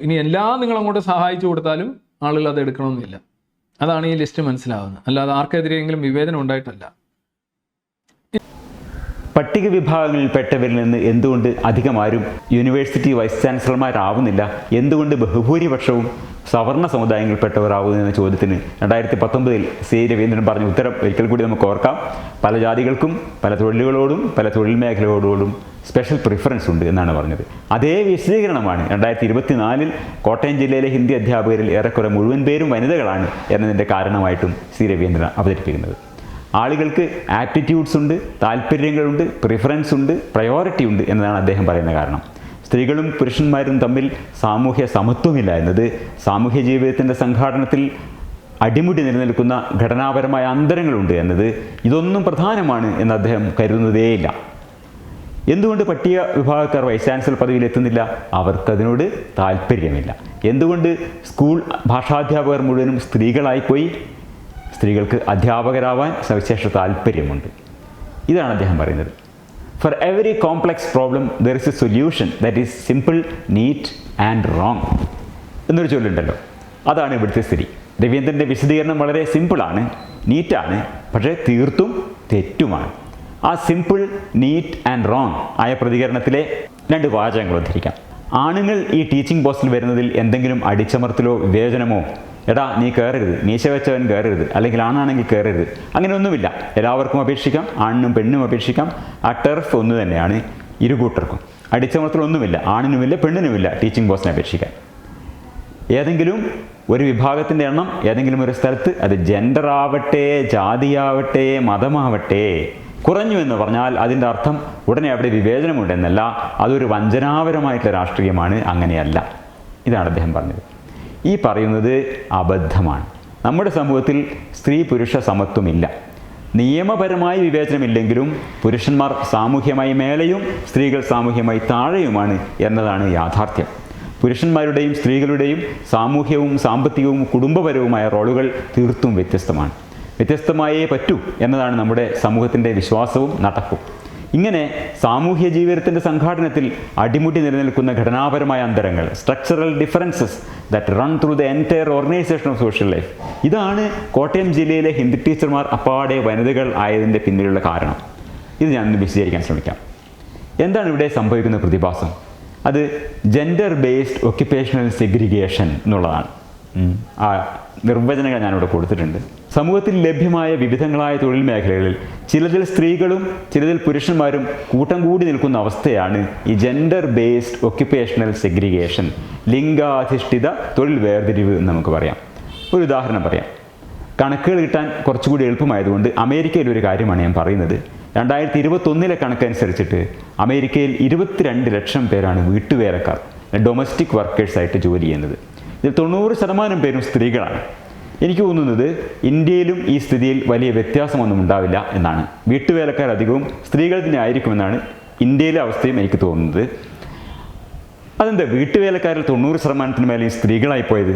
ഇനി എല്ലാം നിങ്ങൾ അങ്ങോട്ട് സഹായിച്ചു കൊടുത്താലും ആളുകൾ അത് എടുക്കണമെന്നില്ല. അതാണ് ഈ ലിസ്റ്റ് മനസ്സിലാവുന്നത്. അല്ലാതെ ആർക്കെതിരെയെങ്കിലും വിവേചനം ഉണ്ടായിട്ടല്ല. പട്ടിക വിഭാഗങ്ങളിൽപ്പെട്ടവരിൽ നിന്ന് എന്തുകൊണ്ട് അധികം ആരും യൂണിവേഴ്സിറ്റി വൈസ് ചാൻസലർമാരാവുന്നില്ല? എന്തുകൊണ്ട് ബഹുഭൂരിപക്ഷവും സവർണ സമുദായങ്ങളിൽപ്പെട്ടവരാകുന്നു എന്ന ചോദ്യത്തിന് 2019 C രവീന്ദ്രൻ പറഞ്ഞ ഉത്തരം ഒരിക്കൽ കൂടി നമുക്ക് ഓർക്കാം. പല ജാതികൾക്കും പല തൊഴിലുകളോടും പല തൊഴിൽ മേഖലകളോടും സ്പെഷ്യൽ പ്രിഫറൻസ് ഉണ്ട് എന്നാണ് പറഞ്ഞത്. അതേ വിശദീകരണമാണ് 2024 കോട്ടയം ജില്ലയിലെ ഹിന്ദി അധ്യാപകരിൽ ഏറെക്കുറെ മുഴുവൻ പേരും വനിതകളാണ് എന്നതിൻ്റെ കാരണമായിട്ടും C രവീന്ദ്രൻ അവതരിപ്പിക്കുന്നത്. ആളുകൾക്ക് ആപ്റ്റിറ്റ്യൂഡ്സ് ഉണ്ട്, താല്പര്യങ്ങളുണ്ട്, പ്രിഫറൻസ് ഉണ്ട്, പ്രയോറിറ്റി ഉണ്ട് എന്നതാണ് അദ്ദേഹം പറയുന്ന കാരണം. സ്ത്രീകളും പുരുഷന്മാരും തമ്മിൽ സാമൂഹ്യ സമത്വമില്ല എന്നത്, സാമൂഹ്യ ജീവിതത്തിൻ്റെ സംഘാടനത്തിൽ അടിമുടി നിലനിൽക്കുന്ന ഘടനാപരമായ അന്തരങ്ങളുണ്ട് എന്നത്, ഇതൊന്നും പ്രധാനമാണ് എന്ന് അദ്ദേഹം കരുതുന്നതേയില്ല. എന്തുകൊണ്ട് പട്ടിക വിഭാഗക്കാർ വൈസ് ചാൻസലർ പദവിയിൽ എത്തുന്നില്ല? അവർക്കതിനോട് താല്പര്യമില്ല. എന്തുകൊണ്ട് സ്കൂൾ ഭാഷാധ്യാപകർ മുഴുവനും സ്ത്രീകളായിപ്പോയി? സ്ത്രീകൾക്ക് അധ്യാപകരാവാൻ സവിശേഷ താല്പര്യമുണ്ട്. ഇതാണ് അദ്ദേഹം പറയുന്നത്. For every complex problem there is a solution that is simple, neat and wrong എന്നൊരു ചൊല്ലുണ്ടല്ലോ. അതാണ് ഇവിടുത്തെ സ്ഥിതി. രവീന്ദ്രൻ്റെ വിശദീകരണം വളരെ സിമ്പിളാണ്, നീറ്റാണ്, പക്ഷേ തീർത്തും തെറ്റുമാണ്. ആ സിമ്പിൾ, നീറ്റ് ആൻഡ് റോങ് ആയ പ്രതികരണത്തിലെ 2 വാചകങ്ങൾ ഉദ്ധരിക്കാം. ആണുങ്ങൾ ഈ ടീച്ചിങ് പോസ്റ്റിൽ വരുന്നതിൽ എന്തെങ്കിലും അടിച്ചമർത്തലോ വിവേചനമോ, എടാ നീ കയറരുത്, മീശ വെച്ചവൻ കയറരുത്, അല്ലെങ്കിൽ ആണാണെങ്കിൽ കയറരുത്, അങ്ങനെയൊന്നുമില്ല. എല്ലാവർക്കും അപേക്ഷിക്കാം, ആണിനും പെണ്ണിനും അപേക്ഷിക്കാം. ആ ടെർഫ് ഒന്ന് തന്നെയാണ് ഇരുകൂട്ടർക്കും. അടിച്ചമർത്തലൊന്നുമില്ല, ആണിനുമില്ല പെണ്ണിനുമില്ല ടീച്ചിങ് പോസ്റ്റിനെ അപേക്ഷിക്കാൻ. ഏതെങ്കിലും ഒരു വിഭാഗത്തിൻ്റെ എണ്ണം ഏതെങ്കിലും ഒരു സ്ഥലത്ത്, അത് ജെൻഡർ ആവട്ടെ, ജാതിയാവട്ടെ, മതമാവട്ടെ, കുറഞ്ഞു എന്ന് പറഞ്ഞാൽ അതിൻ്റെ അർത്ഥം ഉടനെ അവിടെ വിവേചനമുണ്ടെന്നല്ല, അതൊരു വഞ്ചനാപരമായിട്ടുള്ള രാഷ്ട്രീയമാണ്, അങ്ങനെയല്ല. ഇതാണ് അദ്ദേഹം പറഞ്ഞത്. ഈ പറയുന്നത് അബദ്ധമാണ്. നമ്മുടെ സമൂഹത്തിൽ സ്ത്രീ പുരുഷ സമത്വമില്ല. നിയമപരമായി വിവേചനമില്ലെങ്കിലും പുരുഷന്മാർ സാമൂഹ്യമായി മേലെയും സ്ത്രീകൾ സാമൂഹ്യമായി താഴെയുമാണ് എന്നതാണ് യാഥാർത്ഥ്യം. പുരുഷന്മാരുടെയും സ്ത്രീകളുടെയും സാമൂഹ്യവും സാമ്പത്തികവും കുടുംബപരവുമായ റോളുകൾ തീർത്തും വ്യത്യസ്തമാണ്. വ്യത്യസ്തമായേ പറ്റൂ എന്നതാണ് നമ്മുടെ സമൂഹത്തിൻ്റെ വിശ്വാസവും നടപ്പും. ഇങ്ങനെ സാമൂഹ്യ ജീവിതത്തിൻ്റെ സംഘാടനത്തിൽ അടിമുടി നിലനിൽക്കുന്ന ഘടനാപരമായ അന്തരങ്ങൾ, structural differences that run through the entire organisation of social life, ഇതാണ് കോട്ടയം ജില്ലയിലെ ഹിന്ദി ടീച്ചർമാർ അപ്പാടെ വനിതകൾ ആയതിൻ്റെ പിന്നിലുള്ള കാരണം. ഇത് ഞാനൊന്ന് വിശദീകരിക്കാൻ ശ്രമിക്കാം. എന്താണ് ഇവിടെ സംഭവിക്കുന്ന പ്രതിഭാസം? അത് ജെൻഡർ ബേസ്ഡ് ഒക്യുപ്പേഷണൽ സെഗ്രിഗേഷൻ എന്നുള്ളതാണ്. ആ നിർവചനങ്ങൾ ഞാനിവിടെ കൊടുത്തിട്ടുണ്ട്. സമൂഹത്തിൽ ലഭ്യമായ വിവിധങ്ങളായ തൊഴിൽ മേഖലകളിൽ ചിലതിൽ സ്ത്രീകളും ചിലതിൽ പുരുഷന്മാരും കൂട്ടം കൂടി നിൽക്കുന്ന അവസ്ഥയാണ് ഈ ജെൻഡർ ബേസ്ഡ് ഒക്യുപ്പേഷണൽ സെഗ്രിഗേഷൻ, ലിംഗാധിഷ്ഠിത തൊഴിൽ വേർതിരിവ് എന്ന് നമുക്ക് പറയാം. ഒരു ഉദാഹരണം പറയാം. കണക്കുകൾ കിട്ടാൻ കുറച്ചുകൂടി എളുപ്പമായതുകൊണ്ട് അമേരിക്കയിൽ ഒരു കാര്യമാണ് ഞാൻ പറയുന്നത്. 2021 കണക്കനുസരിച്ചിട്ട് അമേരിക്കയിൽ 22 ലക്ഷം പേരാണ് വീട്ടുവേലക്കാർ, ഡൊമസ്റ്റിക് വർക്കേഴ്സായിട്ട് ജോലി ചെയ്യുന്നത്. ഇതിൽ 90% പേരും സ്ത്രീകളാണ്. എനിക്ക് തോന്നുന്നത് ഇന്ത്യയിലും ഈ സ്ഥിതിയിൽ വലിയ വ്യത്യാസമൊന്നും ഉണ്ടാവില്ല എന്നാണ്. വീട്ടുവേലക്കാർ അധികവും സ്ത്രീകൾ തന്നെ ആയിരിക്കുമെന്നാണ് ഇന്ത്യയിലെ അവസ്ഥയും എനിക്ക് തോന്നുന്നത്. അതെന്താ വീട്ടുവേലക്കാരിൽ 90% മേലെയും സ്ത്രീകളായി പോയത്?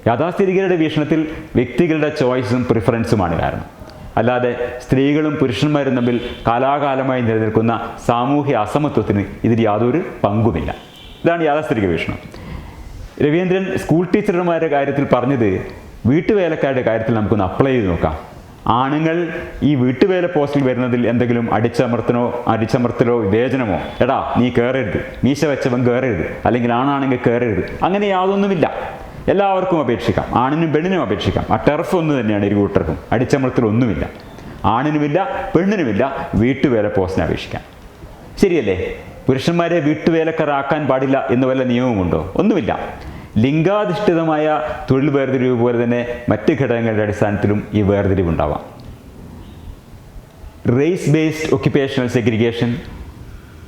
യാഥാസ്ഥിതികരുടെ വീക്ഷണത്തിൽ വ്യക്തികളുടെ ചോയ്സും പ്രിഫറൻസുമാണ് കാരണം. അല്ലാതെ സ്ത്രീകളും പുരുഷന്മാരും തമ്മിൽ കാലാകാലമായി നിലനിൽക്കുന്ന സാമൂഹ്യ അസമത്വത്തിന് ഇതിൽ യാതൊരു പങ്കുമില്ല. ഇതാണ് യാഥാസ്ഥിതിക വീക്ഷണം. രവീന്ദ്രൻ സ്കൂൾ ടീച്ചർമാരുടെ കാര്യത്തിൽ പറഞ്ഞത് വീട്ടുവേലക്കാരുടെ കാര്യത്തിൽ നമുക്കൊന്ന് അപ്ലൈ ചെയ്ത് നോക്കാം. ആണുങ്ങൾ ഈ വീട്ടുവേല പോസ്റ്റിൽ വരുന്നതിൽ എന്തെങ്കിലും അടിച്ചമർത്തലോ വിവേചനമോ, എടാ നീ കയറരുത്, മീശ വെച്ചവൻ കയറരുത്, അല്ലെങ്കിൽ ആണാണെങ്കിൽ കയറരുത്, അങ്ങനെ യാതൊന്നുമില്ല. എല്ലാവർക്കും അപേക്ഷിക്കാം, ആണിനും പെണ്ണിനും അപേക്ഷിക്കാം. ആ ടെർഫ് ഒന്ന് തന്നെയാണ് ഇരുകൂട്ടർക്കും. അടിച്ചമർത്തലൊന്നുമില്ല, ആണിനുമില്ല പെണ്ണിനുമില്ല വീട്ടുവേല പോസ്റ്റിനെ അപേക്ഷിക്കാം. ശരിയല്ലേ? പുരുഷന്മാരെ വീട്ടുവേലക്കാരാക്കാൻ പാടില്ല എന്ന് വല്ല നിയമമുണ്ടോ? ഒന്നുമില്ല. ലിംഗാധിഷ്ഠിതമായ തൊഴിൽ വേർതിരിവ് പോലെ തന്നെ മറ്റ് ഘടകങ്ങളുടെ അടിസ്ഥാനത്തിലും ഈ വേർതിരിവുണ്ടാവാം. റേസ് ബേസ്ഡ് ഒക്യുപ്പേഷണൽ സെഗ്രിഗേഷൻ,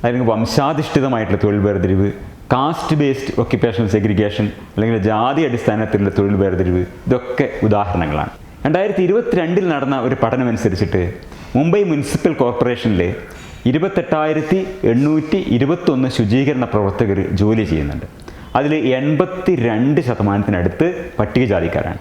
അല്ലെങ്കിൽ വംശാധിഷ്ഠിതമായിട്ടുള്ള തൊഴിൽ വേർതിരിവ്, കാസ്റ്റ് ബേസ്ഡ് ഒക്യുപ്പേഷണൽ സെഗ്രിഗേഷൻ, അല്ലെങ്കിൽ ജാതി അടിസ്ഥാനത്തിലുള്ള തൊഴിൽ വേർതിരിവ്, ഇതൊക്കെ ഉദാഹരണങ്ങളാണ്. 2022 നടന്ന ഒരു പഠനമനുസരിച്ചിട്ട് മുംബൈ മുനിസിപ്പൽ കോർപ്പറേഷനിൽ 28,821 ശുചീകരണ പ്രവർത്തകർ ജോലി ചെയ്യുന്നുണ്ട്. അതിൽ 82% പട്ടികജാതിക്കാരാണ്.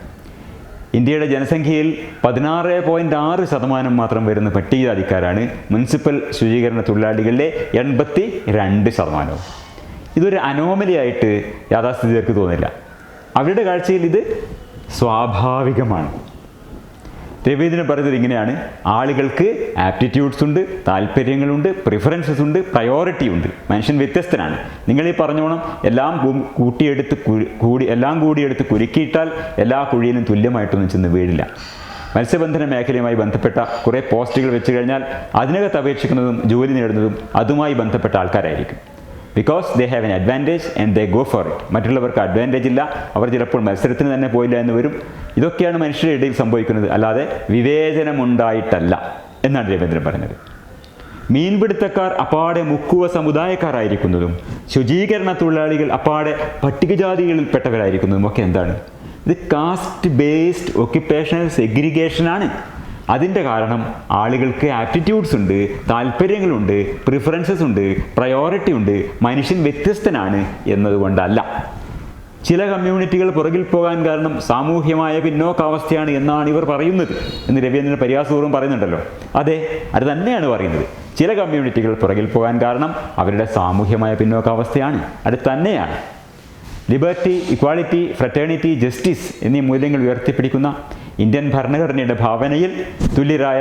ഇന്ത്യയുടെ ജനസംഖ്യയിൽ 16.6% മാത്രം വരുന്ന പട്ടികജാതിക്കാരാണ് മുനിസിപ്പൽ ശുചീകരണ തൊഴിലാളികളിലെ 82%. ഇതൊരു അനോമലിയായിട്ട് യാഥാസ്ഥിതികർക്ക് തോന്നില്ല. അവരുടെ കാഴ്ചയിൽ ഇത് സ്വാഭാവികമാണ്. രവീന്ദ്രൻ പറയുന്നത് ഇങ്ങനെയാണ്: ആളുകൾക്ക് ആപ്റ്റിറ്റ്യൂഡ്സ് ഉണ്ട്, താല്പര്യങ്ങളുണ്ട്, പ്രിഫറൻസസ് ഉണ്ട്, പ്രയോറിറ്റി ഉണ്ട്. മനുഷ്യൻ വ്യത്യസ്തനാണ്. നിങ്ങളീ പറഞ്ഞോണം എല്ലാം കൂടിയെടുത്ത് കുരുക്കിയിട്ടാൽ എല്ലാ കുഴിയിലും തുല്യമായിട്ടൊന്നും ചെന്ന് വീഴില്ല. മത്സ്യബന്ധന മേഖലയുമായി ബന്ധപ്പെട്ട കുറേ പോസ്റ്റുകൾ വെച്ച് കഴിഞ്ഞാൽ അതിനകത്ത് അപേക്ഷിക്കുന്നതും ജോലി നേടുന്നതും അതുമായി ബന്ധപ്പെട്ട ആൾക്കാരായിരിക്കും. Because they have an advantage and they go for it. മറ്റുള്ളവർക്ക് അഡ്വാൻറ്റേജ് ഇല്ല, അവർ ചിലപ്പോൾ മത്സരത്തിന് തന്നെ പോയില്ല എന്ന് വരും. ഇതൊക്കെയാണ് മനുഷ്യരുടെ ഇടയിൽ സംഭവിക്കുന്നത്, അല്ലാതെ വിവേചനമുണ്ടായിട്ടല്ല എന്നാണ് രവീന്ദ്രൻ പറഞ്ഞത്. മീൻപിടുത്തക്കാർ അപ്പാടെ മുക്കുവ സമുദായക്കാരായിരിക്കുന്നതും ശുചീകരണ തൊഴിലാളികൾ അപ്പാടെ പട്ടികജാതികളിൽപ്പെട്ടവരായിരിക്കുന്നതും ഒക്കെ എന്താണ്? ഇത് കാസ്റ്റ് ബേസ്ഡ് ഒക്യുപ്പേഷണൽ സെഗ്രിഗേഷനാണ്. അതിൻ്റെ കാരണം ആളുകൾക്ക് ആപ്റ്റിറ്റ്യൂഡ്സ് ഉണ്ട്, താല്പര്യങ്ങളുണ്ട്, പ്രിഫറൻസസ് ഉണ്ട്, പ്രയോറിറ്റി ഉണ്ട്. മനുഷ്യൻ വ്യത്യസ്തനാണ് എന്നതുകൊണ്ടല്ല. ചില കമ്മ്യൂണിറ്റികൾ പുറകിൽ പോകാൻ കാരണം സാമൂഹ്യമായ പിന്നോക്കാവസ്ഥയാണ് എന്നാണ് ഇവർ പറയുന്നത് എന്ന് രവീന്ദ്രൻ പരിഹാസപൂർവ്വം പറയുന്നുണ്ടല്ലോ. അതെ, അത് തന്നെയാണ് പറയുന്നത്. ചില കമ്മ്യൂണിറ്റികൾ പുറകിൽ പോകാൻ കാരണം അവരുടെ സാമൂഹ്യമായ പിന്നോക്കാവസ്ഥയാണ്. അത് തന്നെയാണ്. ലിബർട്ടി, ഇക്വാളിറ്റി, ഫ്രറ്റേണിറ്റി, ജസ്റ്റിസ് എന്നീ മൂല്യങ്ങൾ ഉയർത്തിപ്പിടിക്കുന്ന ഇന്ത്യൻ ഭരണഘടനയുടെ ഭാവനയിൽ തുല്യരായ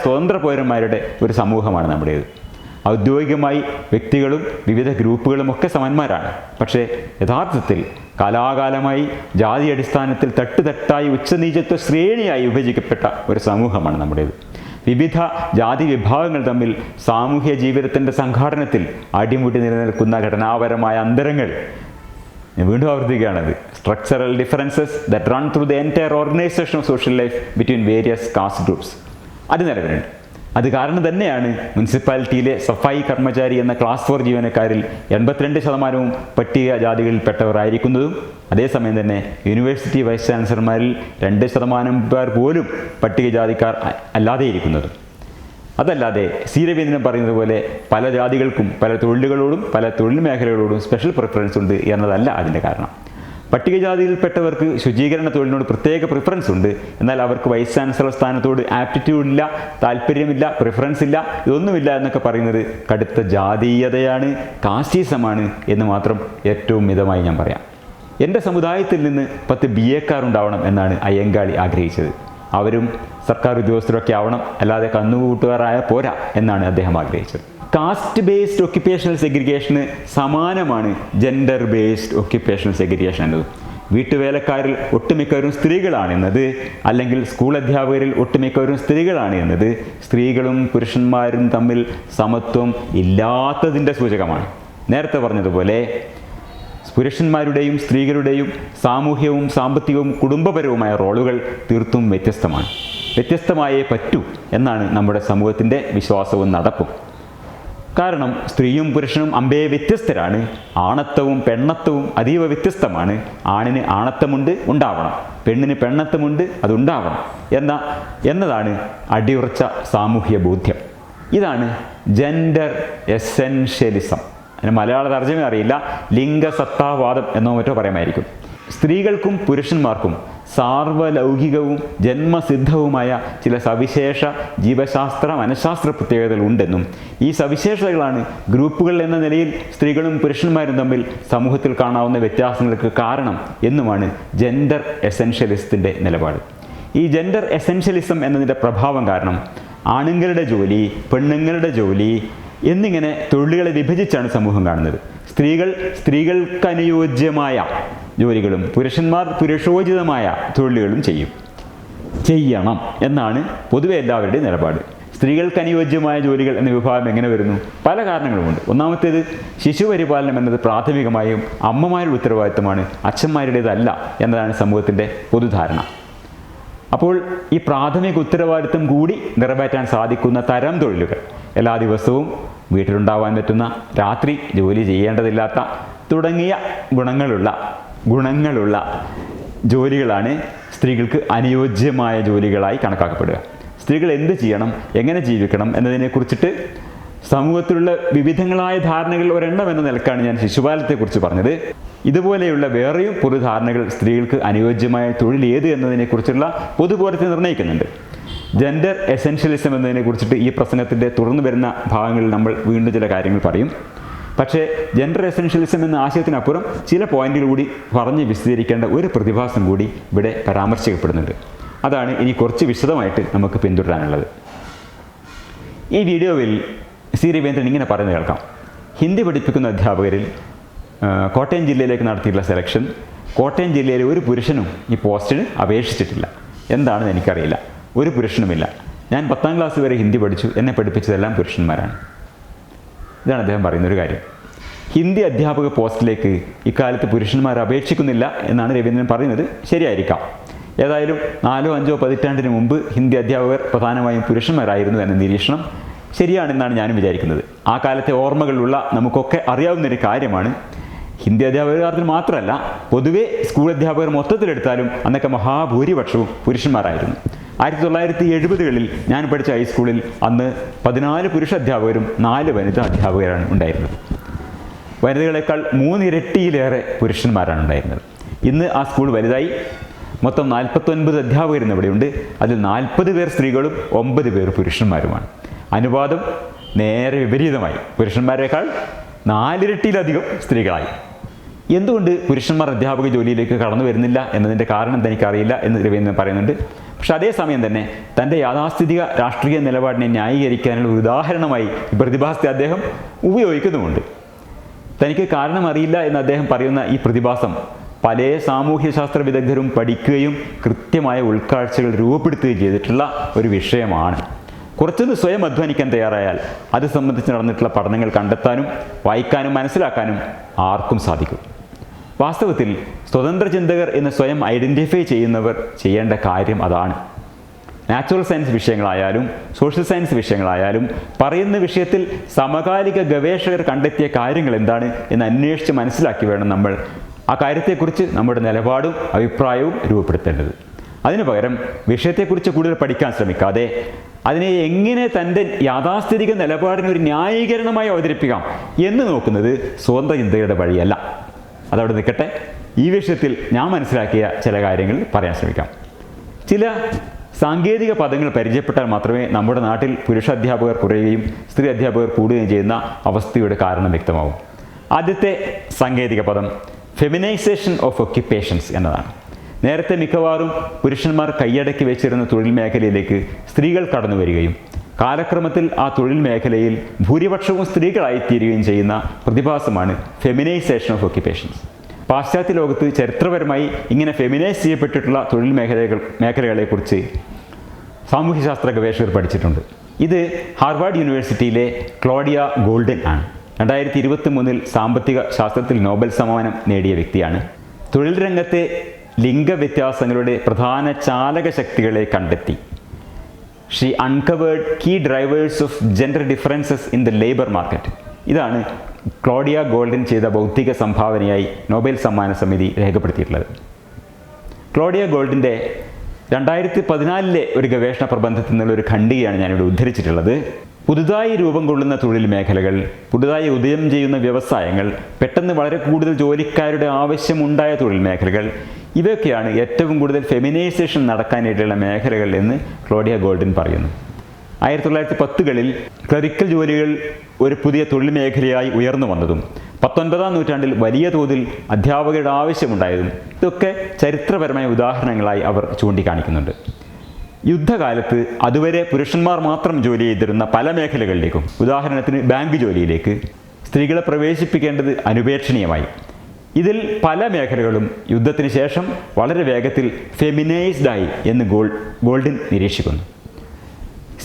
സ്വതന്ത്ര പൗരന്മാരുടെ ഒരു സമൂഹമാണ് നമ്മുടേത്. ഔദ്യോഗികമായി വ്യക്തികളും വിവിധ ഗ്രൂപ്പുകളും ഒക്കെ സമന്മാരാണ്. പക്ഷേ യഥാർത്ഥത്തിൽ കാലാകാലമായി ജാതി അടിസ്ഥാനത്തിൽ തട്ടുതട്ടായി ഉച്ചനീചത്വ ശ്രേണിയായി വിഭജിക്കപ്പെട്ട ഒരു സമൂഹമാണ് നമ്മുടേത്. വിവിധ ജാതി വിഭാഗങ്ങൾ തമ്മിൽ സാമൂഹ്യ ജീവിതത്തിൻ്റെ സംഘാടനത്തിൽ അടിമുടി നിലനിൽക്കുന്ന ഘടനാപരമായ അന്തരങ്ങൾ, വീണ്ടും ആവർത്തിക്കുകയാണത്, structural differences that run through the entire organisation of social life between various caste groups, അത് നിലവിലുണ്ട്. അത് കാരണം തന്നെയാണ് മുനിസിപ്പാലിറ്റിയിലെ സഫായി കർമ്മചാരി എന്ന ക്ലാസ് 4 ജീവനക്കാരിൽ 82% പട്ടിക ജാതികളിൽപ്പെട്ടവരായിരിക്കുന്നതും അതേസമയം തന്നെ യൂണിവേഴ്സിറ്റി വൈസ് ചാൻസലർമാരിൽ 2% പേർ പോലും പട്ടികജാതിക്കാർ അല്ലാതെ ഇരിക്കുന്നതും. അതല്ലാതെ സി രവീന്ദ്രൻ പറയുന്നത് പോലെ പല ജാതികൾക്കും പല തൊഴിലുകളോടും പല തൊഴിൽ മേഖലകളോടും സ്പെഷ്യൽ പ്രിഫറൻസ് ഉണ്ട് എന്നതല്ല അതിൻ്റെ കാരണം. പട്ടികജാതിയിൽപ്പെട്ടവർക്ക് ശുചീകരണ തൊഴിലിനോട് പ്രത്യേക പ്രിഫറൻസ് ഉണ്ട്. എന്നാൽ അവർക്ക് വൈസ് ചാൻസലർ സ്ഥാനത്തോട് ആപ്റ്റിറ്റ്യൂഡില്ല, താല്പര്യമില്ല, പ്രിഫറൻസ് ഇല്ല, ഇതൊന്നുമില്ല എന്നൊക്കെ പറയുന്നത് കടുത്ത ജാതീയതയാണ്, കാസ്റ്റീസമാണ് എന്ന് മാത്രം ഏറ്റവും മിതമായി ഞാൻ പറയാം. എൻ്റെ സമുദായത്തിൽ നിന്ന് 10 BA ഉണ്ടാവണം എന്നാണ് അയ്യങ്കാളി ആഗ്രഹിച്ചത്. അവരും സർക്കാർ ഉദ്യോഗസ്ഥരൊക്കെ ആവണം, അല്ലാതെ കന്നുകൂട്ടുകാരായ പോരാ എന്നാണ് അദ്ദേഹം ആഗ്രഹിച്ചത്. കാസ്റ്റ് ബേസ്ഡ് ഒക്യുപ്പേഷണൽ സെഗ്രിഗേഷന് സമാനമാണ് ജെൻഡർ ബേസ്ഡ് ഒക്യുപ്പേഷണൽ സെഗ്രിഗേഷൻ എന്നത്. വീട്ടുവേലക്കാരിൽ ഒട്ടുമിക്കവരും സ്ത്രീകളാണെന്നത്, അല്ലെങ്കിൽ സ്കൂൾ അധ്യാപകരിൽ ഒട്ടുമിക്കവരും സ്ത്രീകളാണ് എന്നത് സ്ത്രീകളും പുരുഷന്മാരും തമ്മിൽ സമത്വം ഇല്ലാത്തതിൻ്റെ സൂചകമാണ്. നേരത്തെ പറഞ്ഞതുപോലെ പുരുഷന്മാരുടെയും സ്ത്രീകളുടെയും സാമൂഹ്യവും സാമ്പത്തികവും കുടുംബപരവുമായ റോളുകൾ തീർത്തും വ്യത്യസ്തമാണ്. വ്യത്യസ്തമായേ പറ്റൂ എന്നാണ് നമ്മുടെ സമൂഹത്തിൻ്റെ വിശ്വാസവും നടപ്പും. കാരണം സ്ത്രീയും പുരുഷനും അമ്പേ വ്യത്യസ്തരാണ്. ആണത്വവും പെണ്ണത്വവും അതീവ വ്യത്യസ്തമാണ്. ആണിന് ആണത്വമുണ്ട്, ഉണ്ടാവണം. പെണ്ണിന് പെണ്ണത്വമുണ്ട്, അതുണ്ടാവണം എന്നതാണ് അടിയുറച്ച സാമൂഹ്യ ബോധ്യം. ഇതാണ് ജെൻഡർ എസെൻഷ്യലിസം. അതിന് മലയാള തർജ്ജമ അറിയില്ല, ലിംഗസത്താവാദം എന്നോ മറ്റോ പറയുമായിരിക്കും. സ്ത്രീകൾക്കും പുരുഷന്മാർക്കും സാർവലൗകികവും ജന്മസിദ്ധവുമായ ചില സവിശേഷ ജീവശാസ്ത്ര മനഃശാസ്ത്ര പ്രത്യേകതകൾ ഉണ്ടെന്നും ഈ സവിശേഷതകളാണ് ഗ്രൂപ്പുകൾ എന്ന നിലയിൽ സ്ത്രീകളും പുരുഷന്മാരും തമ്മിൽ സമൂഹത്തിൽ കാണാവുന്ന വ്യത്യാസങ്ങൾക്ക് കാരണം എന്നുമാണ് ജെൻഡർ എസെൻഷ്യലിസത്തിൻ്റെ നിലപാട്. ഈ ജെൻഡർ എസെൻഷ്യലിസം എന്നതിൻ്റെ പ്രഭാവം കാരണം ആണുങ്ങളുടെ ജോലി, പെണ്ണുങ്ങളുടെ ജോലി എന്നിങ്ങനെ തൊഴിലുകളെ വിഭജിച്ചാണ് സമൂഹം കാണുന്നത്. സ്ത്രീകൾക്ക് അനുയോജ്യമായ ജോലികളും പുരുഷന്മാർ പുരുഷോചിതമായ തൊഴിലുകളും ചെയ്യണം എന്നാണ് പൊതുവെ എല്ലാവരുടെയും നിലപാട്. സ്ത്രീകൾക്ക് അനുയോജ്യമായ ജോലികൾ എന്ന വിഭാഗം എങ്ങനെ വരുന്നു? പല കാരണങ്ങളുമുണ്ട്. ഒന്നാമത്തേത്, ശിശുപരിപാലനം എന്നത് പ്രാഥമികമായും അമ്മമാരുടെ ഉത്തരവാദിത്തമാണ്, അച്ഛന്മാരുടേതല്ല എന്നതാണ് സമൂഹത്തിൻ്റെ പൊതുധാരണ. അപ്പോൾ ഈ പ്രാഥമിക ഉത്തരവാദിത്തം കൂടി നിറവേറ്റാൻ സാധിക്കുന്ന തരം തൊഴിലുകൾ, എല്ലാ ദിവസവും വീട്ടിലുണ്ടാവാൻ പറ്റുന്ന, രാത്രി ജോലി ചെയ്യേണ്ടതില്ലാത്ത തുടങ്ങിയ ഗുണങ്ങളുള്ള ജോലികളാണ് സ്ത്രീകൾക്ക് അനുയോജ്യമായ ജോലികളായി കണക്കാക്കപ്പെടുക. സ്ത്രീകൾ എന്ത് ചെയ്യണം, എങ്ങനെ ജീവിക്കണം എന്നതിനെക്കുറിച്ചിട്ട് സമൂഹത്തിലുള്ള വിവിധങ്ങളായ ധാരണകൾ ഒരെണ്ണം എന്ന നിലക്കാണ് ഞാൻ ശിശുപാലനത്തെക്കുറിച്ച് പറഞ്ഞത്. ഇതുപോലെയുള്ള വേറെയും പൊതുധാരണകൾ സ്ത്രീകൾക്ക് അനുയോജ്യമായ തൊഴിൽ ഏത് എന്നതിനെക്കുറിച്ചുള്ള പൊതുബോധത്തെ നിർണ്ണയിക്കുന്നുണ്ട്. ജെൻഡർ എസെൻഷ്യലിസം എന്നതിനെക്കുറിച്ചിട്ട് ഈ പ്രസംഗത്തിൻ്റെ തുടർന്ന് വരുന്ന ഭാഗങ്ങളിൽ നമ്മൾ വീണ്ടും ചില കാര്യങ്ങൾ പറയും. പക്ഷേ ജെൻഡർ എസെൻഷ്യലിസം എന്ന ആശയത്തിനപ്പുറം ചില പോയിന്റുകൾ കൂടി പറഞ്ഞ് വിശദീകരിക്കേണ്ട ഒരു പ്രതിഭാസം കൂടി ഇവിടെ പരാമർശിക്കപ്പെടുന്നുണ്ട്. അതാണ് ഇനി കുറച്ച് വിശദമായിട്ട് നമുക്ക് പിന്തുടരാനുള്ളത്. ഈ വീഡിയോയിൽ സി രവീന്ദ്രൻ ഇങ്ങനെ പറയുന്നത് കേൾക്കാം. ഹിന്ദി പഠിപ്പിക്കുന്ന അധ്യാപകരിൽ കോട്ടയം ജില്ലയിലേക്ക് നടത്തിയിട്ടുള്ള സെലക്ഷൻ, കോട്ടയം ജില്ലയിലെ ഒരു പുരുഷനും ഈ പോസ്റ്റിന് അപേക്ഷിച്ചിട്ടില്ല. എന്താണെന്ന് എനിക്കറിയില്ല. ഒരു പുരുഷനുമില്ല. ഞാൻ 10ാം ക്ലാസ് വരെ ഹിന്ദി പഠിച്ചു, എന്നെ പഠിപ്പിച്ചതെല്ലാം പുരുഷന്മാരാണ്. ഇതാണ് അദ്ദേഹം പറയുന്നൊരു കാര്യം. ഹിന്ദി അധ്യാപക പോസ്റ്റിലേക്ക് ഇക്കാലത്ത് പുരുഷന്മാർ അപേക്ഷിക്കുന്നില്ല എന്നാണ് രവീന്ദ്രൻ പറയുന്നത്. ശരിയായിരിക്കാം. ഏതായാലും 4 or 5 പതിറ്റാണ്ടിന് മുമ്പ് ഹിന്ദി അധ്യാപകർ പ്രധാനമായും പുരുഷന്മാരായിരുന്നു എന്ന നിരീക്ഷണം ശരിയാണെന്നാണ് ഞാനും വിചാരിക്കുന്നത്. ആ കാലത്തെ ഓർമ്മകളിലുള്ള നമുക്കൊക്കെ അറിയാവുന്നൊരു കാര്യമാണ്. ഹിന്ദി അധ്യാപകർ മാത്രമല്ല, പൊതുവെ സ്കൂൾ അധ്യാപകർ മൊത്തത്തിലെടുത്താലും അന്നൊക്കെ മഹാഭൂരിപക്ഷവും പുരുഷന്മാരായിരുന്നു. 1970കളിൽ ഞാൻ പഠിച്ച ഹൈസ്കൂളിൽ അന്ന് 14 പുരുഷ അധ്യാപകരും 4 വനിതാ അധ്യാപകരാണ് ഉണ്ടായിരുന്നത്. വനിതകളെക്കാൾ 3 ഇരട്ടിയിലേറെ പുരുഷന്മാരാണ് ഉണ്ടായിരുന്നത്. ഇന്ന് ആ സ്കൂൾ വലുതായി. മൊത്തം 49 അധ്യാപകർ ഇവിടെയുണ്ട്. അതിൽ 40 പേർ സ്ത്രീകളും 9 പേർ പുരുഷന്മാരുമാണ്. അനുപാതം നേരെ വിപരീതമായി. പുരുഷന്മാരെക്കാൾ 4 ഇരട്ടിയിലധികം സ്ത്രീകളായി. എന്തുകൊണ്ട് പുരുഷന്മാർ അധ്യാപക ജോലിയിലേക്ക് കടന്നു വരുന്നില്ല എന്നതിൻ്റെ കാരണം എനിക്കറിയില്ല എന്ന് രവീന്ദ്രൻ പറയുന്നുണ്ട്. പക്ഷെ അതേസമയം തന്നെ തൻ്റെ യാഥാസ്ഥിതിക രാഷ്ട്രീയ നിലപാടിനെ ന്യായീകരിക്കാനുള്ള ഒരു ഉദാഹരണമായി ഈ പ്രതിഭാസത്തെ അദ്ദേഹം ഉപയോഗിക്കുന്നുമുണ്ട്. തനിക്ക് കാരണം അറിയില്ല എന്ന് അദ്ദേഹം പറയുന്ന ഈ പ്രതിഭാസം പല സാമൂഹ്യശാസ്ത്ര വിദഗ്ധരും പഠിക്കുകയും കൃത്യമായ ഉൾക്കാഴ്ചകൾ രൂപപ്പെടുത്തുകയും ചെയ്തിട്ടുള്ള ഒരു വിഷയമാണ്. കുറച്ചൊന്ന് സ്വയം അധ്വാനിക്കാൻ തയ്യാറായാൽ അത് സംബന്ധിച്ച് നടന്നിട്ടുള്ള പഠനങ്ങൾ കണ്ടെത്താനും വായിക്കാനും മനസ്സിലാക്കാനും ആർക്കും സാധിക്കും. വാസ്തവത്തിൽ സ്വതന്ത്ര ചിന്തകർ എന്ന് സ്വയം ഐഡൻറ്റിഫൈ ചെയ്യുന്നവർ ചെയ്യേണ്ട കാര്യം അതാണ്. നാച്ചുറൽ സയൻസ് വിഷയങ്ങളായാലും സോഷ്യൽ സയൻസ് വിഷയങ്ങളായാലും പറയുന്ന വിഷയത്തിൽ സമകാലിക ഗവേഷകർ കണ്ടെത്തിയ കാര്യങ്ങൾ എന്താണ് എന്ന് അന്വേഷിച്ച് മനസ്സിലാക്കി വേണം നമ്മൾ ആ കാര്യത്തെക്കുറിച്ച് നമ്മുടെ നിലപാടും അഭിപ്രായവും രൂപപ്പെടുത്തേണ്ടത്. അതിനു പകരം വിഷയത്തെക്കുറിച്ച് കൂടുതൽ പഠിക്കാൻ ശ്രമിക്കാതെ അതിനെ എങ്ങനെ തൻ്റെ യാഥാസ്ഥിതിക നിലപാടിന് ഒരു ന്യായീകരണമായി അവതരിപ്പിക്കാം എന്ന് നോക്കുന്നത് സ്വതന്ത്ര ചിന്തയുടെ വഴിയല്ല. അതവിടെ നിൽക്കട്ടെ. ഈ വിഷയത്തിൽ ഞാൻ മനസ്സിലാക്കിയ ചില കാര്യങ്ങൾ പറയാൻ ശ്രമിക്കാം. ചില സാങ്കേതിക പദങ്ങൾ പരിചയപ്പെട്ടാൽ മാത്രമേ നമ്മുടെ നാട്ടിൽ പുരുഷ അധ്യാപകർ കുറയുകയും സ്ത്രീ അധ്യാപകർ കൂടുകയും ചെയ്യുന്ന അവസ്ഥയുടെ കാരണം വ്യക്തമാവും. ആദ്യത്തെ സാങ്കേതിക പദം ഫെമിനൈസേഷൻ ഓഫ് ഒക്യുപ്പേഷൻസ് എന്നതാണ്. നേരത്തെ മിക്കവാറും പുരുഷന്മാർ കൈയടക്കി വെച്ചിരുന്ന തൊഴിൽ മേഖലയിലേക്ക് സ്ത്രീകൾ കടന്നു വരികയും കാലക്രമത്തിൽ ആ തൊഴിൽ മേഖലയിൽ ഭൂരിപക്ഷവും സ്ത്രീകളായിത്തീരുകയും ചെയ്യുന്ന പ്രതിഭാസമാണ് ഫെമിനൈസേഷൻ ഓഫ് ഒക്യുപ്പേഷൻസ്. പാശ്ചാത്യ ലോകത്ത് ചരിത്രപരമായി ഇങ്ങനെ ഫെമിനൈസ് ചെയ്യപ്പെട്ടിട്ടുള്ള തൊഴിൽ മേഖലകളെക്കുറിച്ച് സാമൂഹ്യശാസ്ത്ര ഗവേഷകർ പഠിച്ചിട്ടുണ്ട്. ഇത് ഹാർവാർഡ് യൂണിവേഴ്സിറ്റിയിലെ ക്ലോഡിയ ഗോൾഡൻ ആണ്. 2023 സാമ്പത്തിക ശാസ്ത്രത്തിൽ നോബൽ സമ്മാനം നേടിയ വ്യക്തിയാണ്. തൊഴിൽ രംഗത്തെ ലിംഗവ്യത്യാസങ്ങളുടെ പ്രധാന ചാലക ശക്തികളെ കണ്ടെത്തി. She uncovered key drivers of gender differences in the labour market. ഇതാണ് ക്ലോഡിയ ഗോൾഡൻ ചെയ്ത ബൗദ്ധിക സംഭാവനയായി നോബൽ സമ്മാന സമിതി രേഖപ്പെടുത്തിയിട്ടുള്ളത്. ക്ലോഡിയ ഗോൾഡിൻ്റെ 2014 ഒരു ഗവേഷണ പ്രബന്ധത്തിൽ നിന്നുള്ള ഒരു ഖണ്ഡികയാണ് ഞാനിവിടെ ഉദ്ധരിച്ചിട്ടുള്ളത്. പുതുതായി രൂപം കൊള്ളുന്ന തൊഴിൽ മേഖലകൾ, പുതുതായി ഉദയം ചെയ്യുന്ന വ്യവസായങ്ങൾ, പെട്ടെന്ന് വളരെ കൂടുതൽ ജോലിക്കാരുടെ ആവശ്യമുണ്ടായ തൊഴിൽ മേഖലകൾ, ഇവയൊക്കെയാണ് ഏറ്റവും കൂടുതൽ ഫെമിനൈസേഷൻ നടക്കാനായിട്ടുള്ള മേഖലകൾ എന്ന് ക്ലോഡിയ ഗോൾഡൻ പറയുന്നു. 1910കളിൽ ക്ലറിക്കൽ ജോലികൾ ഒരു പുതിയ തൊഴിൽ മേഖലയായി ഉയർന്നു വന്നതും 19ാം നൂറ്റാണ്ടിൽ വലിയ തോതിൽ അധ്യാപകരുടെ ആവശ്യമുണ്ടായതും ഇതൊക്കെ ചരിത്രപരമായ ഉദാഹരണങ്ങളായി അവർ ചൂണ്ടിക്കാണിക്കുന്നുണ്ട്. യുദ്ധകാലത്ത് അതുവരെ പുരുഷന്മാർ മാത്രം ജോലി ചെയ്തിരുന്ന പല മേഖലകളിലേക്കും, ഉദാഹരണത്തിന് ബാങ്ക് ജോലിയിലേക്ക് സ്ത്രീകളെ പ്രവേശിപ്പിക്കേണ്ടത് അനുപേക്ഷണീയമായി. ഇതിൽ പല മേഖലകളും യുദ്ധത്തിന് ശേഷം വളരെ വേഗത്തിൽ ഫെമിനൈസ്ഡായി എന്ന് ഗോൾഡൻ നിരീക്ഷിക്കുന്നു.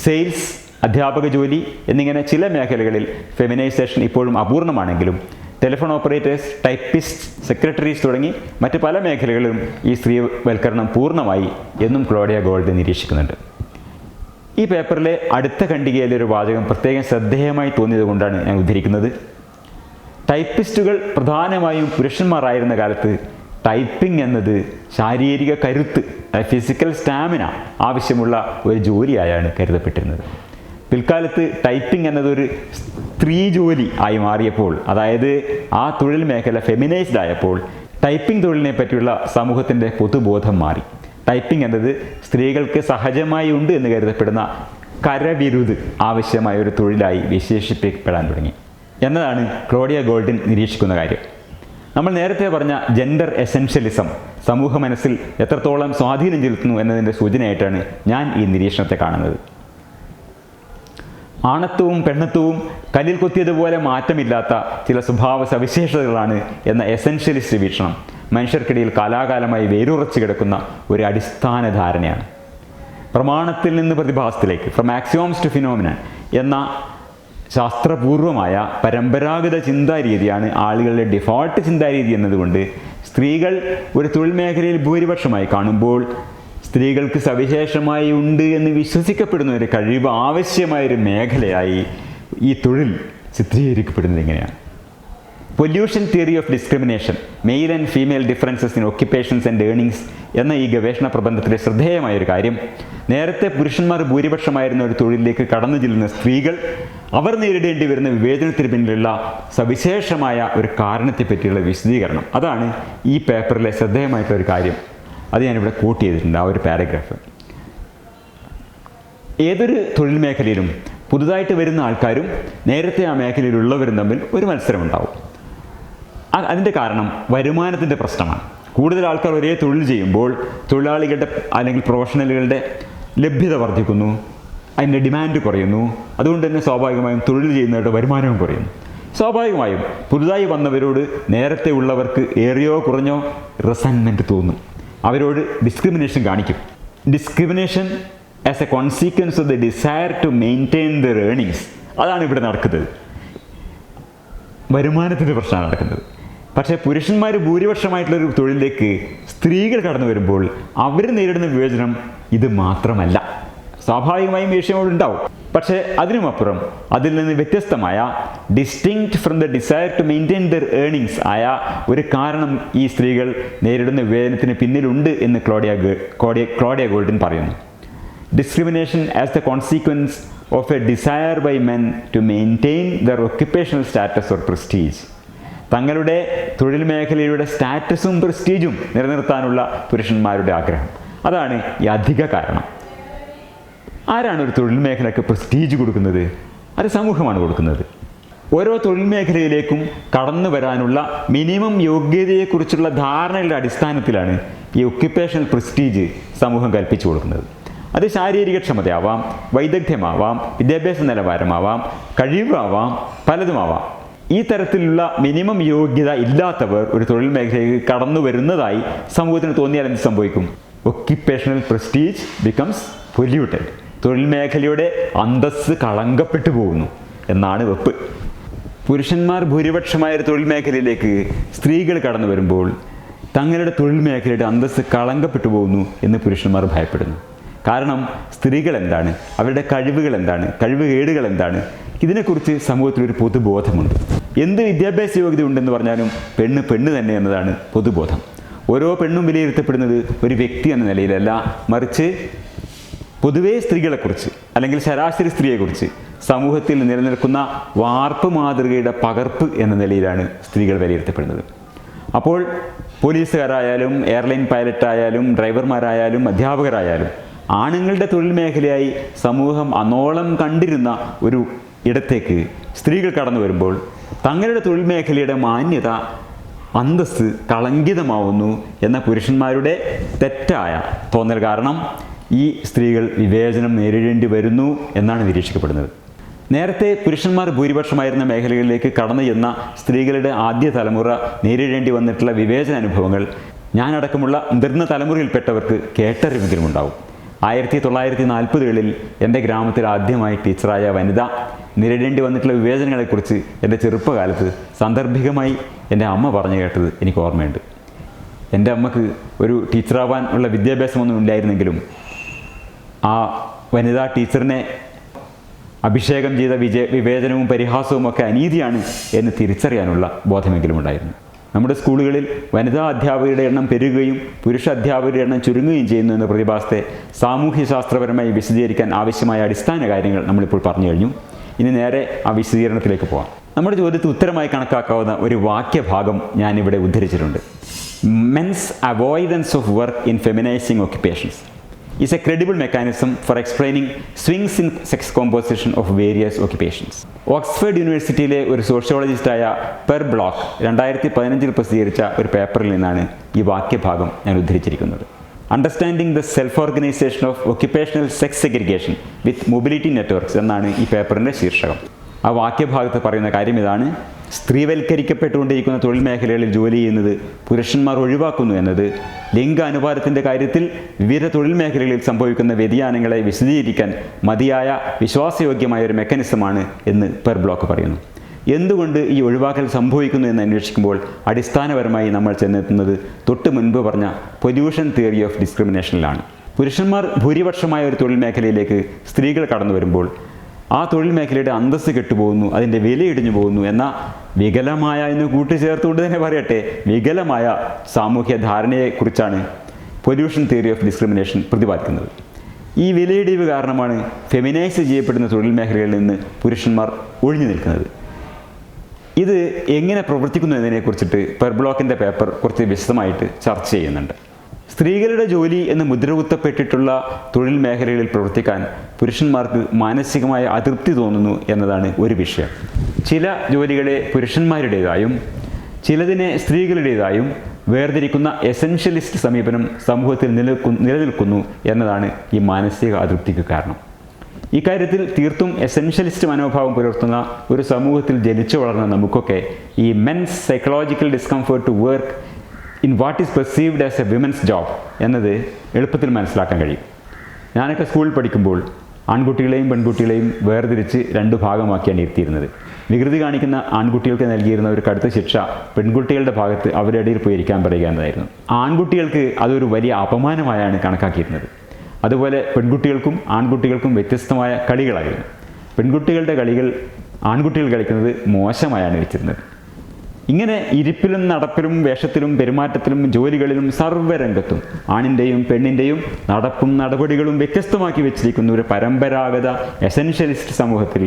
സെയിൽസ്, അധ്യാപക ജോലി എന്നിങ്ങനെ ചില മേഖലകളിൽ ഫെമിനൈസേഷൻ ഇപ്പോഴും അപൂർണമാണെങ്കിലും ടെലിഫോൺ ഓപ്പറേറ്റേഴ്സ്, ടൈപ്പിസ്റ്റ്, സെക്രട്ടറീസ് തുടങ്ങി മറ്റ് പല മേഖലകളിലും ഈ സ്ത്രീവൽക്കരണം പൂർണ്ണമായി എന്നും ക്ലോഡിയ ഗോൾഡൻ നിരീക്ഷിക്കുന്നുണ്ട്. ഈ പേപ്പറിലെ അടുത്ത ഖണ്ഡികയിലെ ഒരു വാചകം പ്രത്യേകം ശ്രദ്ധേയമായി തോന്നിയത് കൊണ്ടാണ് ഞാൻ ഉദ്ധരിക്കുന്നത്. ടൈപ്പിസ്റ്റുകൾ പ്രധാനമായും പുരുഷന്മാരായിരുന്ന കാലത്ത് ടൈപ്പിംഗ് എന്നത് ശാരീരിക കരുത്ത്, ഫിസിക്കൽ സ്റ്റാമിന ആവശ്യമുള്ള ഒരു ജോലിയായാണ് കരുതപ്പെട്ടിരുന്നത്. പിൽക്കാലത്ത് ടൈപ്പിംഗ് എന്നതൊരു സ്ത്രീ ജോലി ആയി മാറിയപ്പോൾ, അതായത് ആ തൊഴിൽ മേഖല ഫെമിനൈസ്ഡ് ആയപ്പോൾ ടൈപ്പിംഗ് തൊഴിലിനെ പറ്റിയുള്ള സമൂഹത്തിൻ്റെ പൊതുബോധം മാറി. ടൈപ്പിംഗ് എന്നത് സ്ത്രീകൾക്ക് സഹജമായി ഉണ്ട് എന്ന് കരുതപ്പെടുന്ന കരവിരുത് ആവശ്യമായ ഒരു തൊഴിലായി വിശേഷിപ്പിക്കപ്പെടാൻ തുടങ്ങി എന്നതാണ് ക്ലോഡിയ ഗോൾഡൻ നിരീക്ഷിക്കുന്ന കാര്യം. നമ്മൾ നേരത്തെ പറഞ്ഞ ജെൻഡർ എസെൻഷ്യലിസം സമൂഹ മനസ്സിൽ എത്രത്തോളം സ്വാധീനം ചെലുത്തുന്നു എന്നതിൻ്റെ സൂചനയായിട്ടാണ് ഞാൻ ഈ നിരീക്ഷണത്തെ കാണുന്നത്. ആണത്വവും പെണ്ണത്വവും കല്ലിൽ കൊത്തിയതുപോലെ മാറ്റമില്ലാത്ത ചില സ്വഭാവ സവിശേഷതകളാണ് എന്ന എസെൻഷ്യലിസ്റ്റ് വീക്ഷണം മനുഷ്യർക്കിടയിൽ കാലാകാലമായി വേരുറച്ചു കിടക്കുന്ന ഒരു അടിസ്ഥാന ധാരണയാണ്. പ്രമാണത്തിൽ നിന്ന് പ്രതിഭാസത്തിലേക്ക്, ഫ്രം ആക്സിയോംസ് ടു ഫിനോമിനൻ എന്ന ശാസ്ത്രപൂർവമായ പരമ്പരാഗത ചിന്താരീതിയാണ് ആളുകളുടെ ഡിഫോൾട്ട് ചിന്താരീതി എന്നതുകൊണ്ട് സ്ത്രീകൾ ഒരു തൊഴിൽ മേഖലയിൽ ഭൂരിപക്ഷമായി കാണുമ്പോൾ സ്ത്രീകൾക്ക് സവിശേഷമായി ഉണ്ട് എന്ന് വിശ്വസിക്കപ്പെടുന്ന ഒരു കഴിവ് ആവശ്യമായൊരു മേഖലയായി ഈ തൊഴിൽ ചിത്രീകരിക്കപ്പെടുന്നത് എങ്ങനെയാണ്? Pollution theory of discrimination, male and female differences in occupations and earnings എന്ന ഈ ഗവേഷണ പ്രബന്ധത്തിലെ ശ്രദ്ധേയമായൊരു കാര്യം, നേരത്തെ പുരുഷന്മാർ ഭൂരിപക്ഷമായിരുന്ന ഒരു തൊഴിലിലേക്ക് കടന്നു ചെല്ലുന്ന സ്ത്രീകൾ അവർ നേരിടേണ്ടി വരുന്ന വിവേചനത്തിന് പിന്നിലുള്ള സവിശേഷമായ ഒരു കാരണത്തെ പറ്റിയുള്ള വിശദീകരണം. അതാണ് ഈ പേപ്പറിലെ ശ്രദ്ധേയമായിട്ടുള്ളൊരു കാര്യം. അത് ഞാനിവിടെ കോട്ട് ചെയ്തിട്ടുണ്ട്, ആ ഒരു പാരഗ്രാഫ്. ഏതൊരു തൊഴിൽ മേഖലയിലും പുതുതായിട്ട് വരുന്ന ആൾക്കാരും നേരത്തെ ആ മേഖലയിലുള്ളവരും തമ്മിൽ ഒരു മത്സരമുണ്ടാവും. അതിൻ്റെ കാരണം വരുമാനത്തിൻ്റെ പ്രശ്നമാണ്. കൂടുതൽ ആൾക്കാർ ഒരേ തൊഴിൽ ചെയ്യുമ്പോൾ തൊഴിലാളികളുടെ അല്ലെങ്കിൽ പ്രൊഫഷണലുകളുടെ ലഭ്യത വർദ്ധിക്കുന്നു, അതിൻ്റെ ഡിമാൻഡ് കുറയുന്നു. അതുകൊണ്ട് തന്നെ സ്വാഭാവികമായും തൊഴിൽ ചെയ്യുന്നവരുടെ വരുമാനവും കുറയുന്നു. സ്വാഭാവികമായും പുതുതായി വന്നവരോട് നേരത്തെ ഉള്ളവർക്ക് ഏറിയോ കുറഞ്ഞോ റിസൻമെൻറ്റ് തോന്നും, അവരോട് ഡിസ്ക്രിമിനേഷൻ കാണിക്കും. Discrimination as a consequence of the desire to maintain their earnings, അതാണ് ഇവിടെ നടക്കുന്നത്. വരുമാനത്തിൻ്റെ പ്രശ്നമാണ് നടക്കുന്നത്. പക്ഷേ പുരുഷന്മാർ ഭൂരിപക്ഷമായിട്ടുള്ളൊരു തൊഴിലിലേക്ക് സ്ത്രീകൾ കടന്നു വരുമ്പോൾ അവർ നേരിടുന്ന വിവേചനം ഇത് മാത്രമല്ല. സ്വാഭാവികമായും വിഷയമോടുണ്ടാവും. പക്ഷേ അതിനുമപ്പുറം അതിൽ നിന്ന് വ്യത്യസ്തമായ distinct from the desire to maintain their earnings ആയ ഒരു കാരണം ഈ സ്ത്രീകൾ നേരിടുന്ന വിവേചനത്തിന് പിന്നിലുണ്ട് എന്ന് ക്ലോഡിയ ഗോൾഡിൻ പറയുന്നു. Discrimination as the consequence of a desire by men to maintain their occupational status or prestige. തങ്ങളുടെ തൊഴിൽ മേഖലയുടെ സ്റ്റാറ്റസും പ്രസ്റ്റീജും നിലനിർത്താനുള്ള പുരുഷന്മാരുടെ ആഗ്രഹം, അതാണ് ഈ അധിക കാരണം. ആരാണ് ഒരു തൊഴിൽ മേഖലയ്ക്ക് പ്രസ്റ്റീജ് കൊടുക്കുന്നത്? അത് സമൂഹമാണ് കൊടുക്കുന്നത്. ഓരോ തൊഴിൽ മേഖലയിലേക്കും കടന്നു വരാനുള്ള മിനിമം യോഗ്യതയെക്കുറിച്ചുള്ള ധാരണയുടെ അടിസ്ഥാനത്തിലാണ് ഈ ഒക്യുപ്പേഷണൽ പ്രസ്റ്റീജ് സമൂഹം കൽപ്പിച്ചു കൊടുക്കുന്നത്. അത് ശാരീരിക ക്ഷമതയാവാം, വൈദഗ്ധ്യമാവാം, വിദ്യാഭ്യാസ നിലവാരമാവാം, കഴിവാവാം, പലതുമാവാം. ഈ തരത്തിലുള്ള മിനിമം യോഗ്യത ഇല്ലാത്തവർ ഒരു തൊഴിൽ മേഖലയിലേക്ക് കടന്നു വരുന്നതായി സമൂഹത്തിന് തോന്നിയാൽ എന്ത് സംഭവിക്കും? Occupational prestige becomes polluted. തൊഴിൽ മേഖലയുടെ അന്തസ്സ് കളങ്കപ്പെട്ടു പോകുന്നു എന്നാണ് വെപ്പ്. പുരുഷന്മാർ ഭൂരിപക്ഷമായ ഒരു തൊഴിൽ മേഖലയിലേക്ക് സ്ത്രീകൾ കടന്നു വരുമ്പോൾ തങ്ങളുടെ തൊഴിൽ മേഖലയുടെ അന്തസ്സ് കളങ്കപ്പെട്ടു പോകുന്നു എന്ന് പുരുഷന്മാർ ഭയപ്പെടുന്നു. കാരണം സ്ത്രീകൾ എന്താണ്, അവരുടെ കഴിവുകൾ എന്താണ്, കഴിവുകേടുകൾ എന്താണ്, ഇതിനെക്കുറിച്ച് സമൂഹത്തിലൊരു പൊതുബോധമുണ്ട്. എന്ത് വിദ്യാഭ്യാസ യോഗ്യത ഉണ്ടെന്ന് പറഞ്ഞാലും പെണ്ണ് തന്നെ എന്നതാണ് പൊതുബോധം. ഓരോ പെണ്ണും വിലയിരുത്തപ്പെടുന്നത് ഒരു വ്യക്തി എന്ന നിലയിലല്ല, മറിച്ച് പൊതുവേ സ്ത്രീകളെക്കുറിച്ച് അല്ലെങ്കിൽ ശരാശരി സ്ത്രീയെക്കുറിച്ച് സമൂഹത്തിൽ നിലനിൽക്കുന്ന വാർപ്പ് മാതൃകയുടെ പകർപ്പ് എന്ന നിലയിലാണ് സ്ത്രീകൾ വിലയിരുത്തപ്പെടുന്നത്. അപ്പോൾ പോലീസുകാരായാലും എയർലൈൻ പൈലറ്റായാലും ഡ്രൈവർമാരായാലും അധ്യാപകരായാലും ആണുങ്ങളുടെ തൊഴിൽ മേഖലയായി സമൂഹം അന്നോളം കണ്ടിരുന്ന ഒരു ഇടത്തേക്ക് സ്ത്രീകൾ കടന്നു വരുമ്പോൾ തങ്ങളുടെ തൊഴിൽ മേഖലയുടെ മാന്യത, അന്തസ്സ് കളങ്കിതമാവുന്നു എന്ന പുരുഷന്മാരുടെ തെറ്റായ തോന്നൽ കാരണം ഈ സ്ത്രീകൾ വിവേചനം നേരിടേണ്ടി വരുന്നു എന്നാണ് നിരീക്ഷിക്കപ്പെടുന്നത്. നേരത്തെ പുരുഷന്മാർ ഭൂരിപക്ഷമായിരുന്ന മേഖലകളിലേക്ക് കടന്നു ചെന്ന സ്ത്രീകളുടെ ആദ്യ തലമുറ നേരിടേണ്ടി വന്നിട്ടുള്ള വിവേചന അനുഭവങ്ങൾ ഞാനടക്കമുള്ള മുതിർന്ന തലമുറയിൽപ്പെട്ടവർക്ക് കേട്ടറിവെങ്കിലും ഉണ്ടാവും. 1940കളിൽ എൻ്റെ ഗ്രാമത്തിൽ ആദ്യമായി ടീച്ചറായ വനിത നേരിടേണ്ടി വന്നിട്ടുള്ള വിവേചനങ്ങളെക്കുറിച്ച് എൻ്റെ ചെറുപ്പകാലത്ത് സാന്ദർഭികമായി എൻ്റെ അമ്മ പറഞ്ഞു കേട്ടത് എനിക്ക് ഓർമ്മയുണ്ട്. എൻ്റെ അമ്മക്ക് ഒരു ടീച്ചറാവാൻ ഉള്ള വിദ്യാഭ്യാസമൊന്നും ഇല്ലായിരുന്നെങ്കിലും ആ വനിതാ ടീച്ചറിനെ അഭിഷേകം ചെയ്ത വിവേചനവും പരിഹാസവും ഒക്കെ അനീതിയാണ് എന്ന് തിരിച്ചറിയാനുള്ള ബോധമെങ്കിലും ഉണ്ടായിരുന്നു. നമ്മുടെ സ്കൂളുകളിൽ വനിതാ അധ്യാപകരുടെ എണ്ണം പെരുകുകയും പുരുഷ അധ്യാപകരുടെ എണ്ണം ചുരുങ്ങുകയും ചെയ്യുന്നു എന്ന പ്രതിഭാസത്തെ സാമൂഹ്യശാസ്ത്രപരമായി വിശദീകരിക്കാൻ ആവശ്യമായ അടിസ്ഥാന കാര്യങ്ങൾ നമ്മളിപ്പോൾ പറഞ്ഞു കഴിഞ്ഞു. ഇനി നേരെ ആ വിശദീകരണത്തിലേക്ക് പോകാം. നമ്മുടെ ചോദ്യത്തിന് ഉത്തരമായി കണക്കാക്കാവുന്ന ഒരു വാക്യഭാഗം ഞാനിവിടെ ഉദ്ധരിച്ചിട്ടുണ്ട്. Men's avoidance of work in feminising occupations is a credible mechanism for explaining swings in sex composition of various occupations. Oxford യൂണിവേഴ്സിറ്റിയിലെ ഒരു സോഷ്യോളജിസ്റ്റായ പെർ ബ്ലോക്ക് 2015 പ്രസിദ്ധീകരിച്ച ഒരു പേപ്പറിൽ നിന്നാണ് ഈ വാക്യഭാഗം ഞാൻ ഉദ്ധരിച്ചിരിക്കുന്നത്. Understanding the self organisation of occupational sex segregation with mobility networks എന്നാണ് ഈ പേപ്പറിൻ്റെ ശീർഷകം. ആ വാക്യഭാഗത്ത് പറയുന്ന കാര്യം ഇതാണ്: സ്ത്രീവൽക്കരിക്കപ്പെട്ടുകൊണ്ടിരിക്കുന്ന തൊഴിൽ മേഖലകളിൽ ജോലി ചെയ്യുന്നത് പുരുഷന്മാർ ഒഴിവാക്കുന്നു എന്നത് ലിംഗ അനുപാതത്തിൻ്റെ കാര്യത്തിൽ വിവിധ തൊഴിൽ മേഖലകളിൽ സംഭവിക്കുന്ന വ്യതിയാനങ്ങളെ വിശദീകരിക്കാൻ മതിയായ വിശ്വാസയോഗ്യമായ ഒരു മെക്കാനിസമാണ് എന്ന് പെർ ബ്ലോക്ക് പറയുന്നു. എന്തുകൊണ്ട് ഈ ഒഴിവാക്കൽ സംഭവിക്കുന്നു എന്ന് അന്വേഷിക്കുമ്പോൾ അടിസ്ഥാനപരമായി നമ്മൾ ചെന്നെത്തുന്നത് തൊട്ട് മുൻപ് പറഞ്ഞ പൊല്യൂഷൻ തിയറി ഓഫ് ഡിസ്ക്രിമിനേഷനിലാണ്. പുരുഷന്മാർ ഭൂരിപക്ഷമായ ഒരു തൊഴിൽ മേഖലയിലേക്ക് സ്ത്രീകൾ കടന്നു വരുമ്പോൾ ആ തൊഴിൽ മേഖലയുടെ അന്തസ്സ് കെട്ടുപോകുന്നു, അതിൻ്റെ വില ഇടിഞ്ഞു പോകുന്നു എന്ന വികലമായ എന്ന് കൂട്ടിച്ചേർത്തുകൊണ്ട് തന്നെ പറയട്ടെ, വികലമായ സാമൂഹ്യ ധാരണയെക്കുറിച്ചാണ് പൊല്യൂഷൻ തിയറി ഓഫ് ഡിസ്ക്രിമിനേഷൻ പ്രതിപാദിക്കുന്നത്. ഈ വിലയിടിവ് കാരണമാണ് ഫെമിനൈസ് ചെയ്യപ്പെടുന്ന തൊഴിൽ മേഖലകളിൽ നിന്ന് പുരുഷന്മാർ ഒഴിഞ്ഞു നിൽക്കുന്നത്. ഇത് എങ്ങനെ പ്രവർത്തിക്കുന്നു എന്നതിനെക്കുറിച്ചിട്ട് പെർ ബ്ലോക്കിൻ്റെ പേപ്പർ കുറച്ച് വിശദമായിട്ട് ചർച്ച ചെയ്യുന്നുണ്ട്. സ്ത്രീകളുടെ ജോലി എന്ന് മുദ്രകുത്തപ്പെട്ടിട്ടുള്ള തൊഴിൽ മേഖലകളിൽ പ്രവർത്തിക്കാൻ പുരുഷന്മാർക്ക് മാനസികമായ അതൃപ്തി തോന്നുന്നു എന്നതാണ് ഒരു വിഷയം. ചില ജോലികളെ പുരുഷന്മാരുടേതായും ചിലതിനെ സ്ത്രീകളുടേതായും വേർതിരിക്കുന്ന എസൻഷ്യലിസ്റ്റ് സമീപനം സമൂഹത്തിൽ നിലനിൽക്കുന്നു എന്നതാണ് ഈ മാനസിക അതൃപ്തിക്ക് കാരണം. ഇക്കാര്യത്തിൽ തീർത്തും എസൻഷ്യലിസ്റ്റ് മനോഭാവം പുലർത്തുന്ന ഒരു സമൂഹത്തിൽ ജനിച്ചു വളർന്ന നമുക്കൊക്കെ ഈ men's psychological discomfort to work in what is perceived as a women's job എന്നത് എളുപ്പത്തിൽ മനസ്സിലാക്കാൻ കഴിയും. ഞാനൊക്കെ സ്കൂളിൽ പഠിക്കുമ്പോൾ ആൺകുട്ടികളെയും പെൺകുട്ടികളെയും വേർതിരിച്ച് രണ്ട് ഭാഗമാക്കിയാണ് ഇരുത്തിയിരുന്നത്. വികൃതി കാണിക്കുന്ന ആൺകുട്ടികൾക്ക് നൽകിയിരുന്ന ഒരു കടുത്ത ശിക്ഷ പെൺകുട്ടികളുടെ ഭാഗത്ത് അവരുടെ ഇടയിൽ പോയി ഇരിക്കാൻ പറയുക എന്നതായിരുന്നു. ആൺകുട്ടികൾക്ക് അതൊരു വലിയ അപമാനമായാണ് കണക്കാക്കിയിരുന്നത്. അതുപോലെ പെൺകുട്ടികൾക്കും ആൺകുട്ടികൾക്കും വ്യത്യസ്തമായ കളികളായിരുന്നു. പെൺകുട്ടികളുടെ കളികൾ ആൺകുട്ടികൾ കളിക്കുന്നത് മോശമായാണ് വെച്ചിരുന്നത്. ഇങ്ങനെ ഇരിപ്പിലും നടപ്പിലും വേഷത്തിലും പെരുമാറ്റത്തിലും ജോലികളിലും സർവ്വരംഗത്തും ആണിൻ്റെയും പെണ്ണിൻ്റെയും നടപ്പും നടപടികളും വ്യത്യസ്തമാക്കി വെച്ചിരിക്കുന്ന ഒരു പരമ്പരാഗത എസൻഷ്യലിസ്റ്റ് സമൂഹത്തിൽ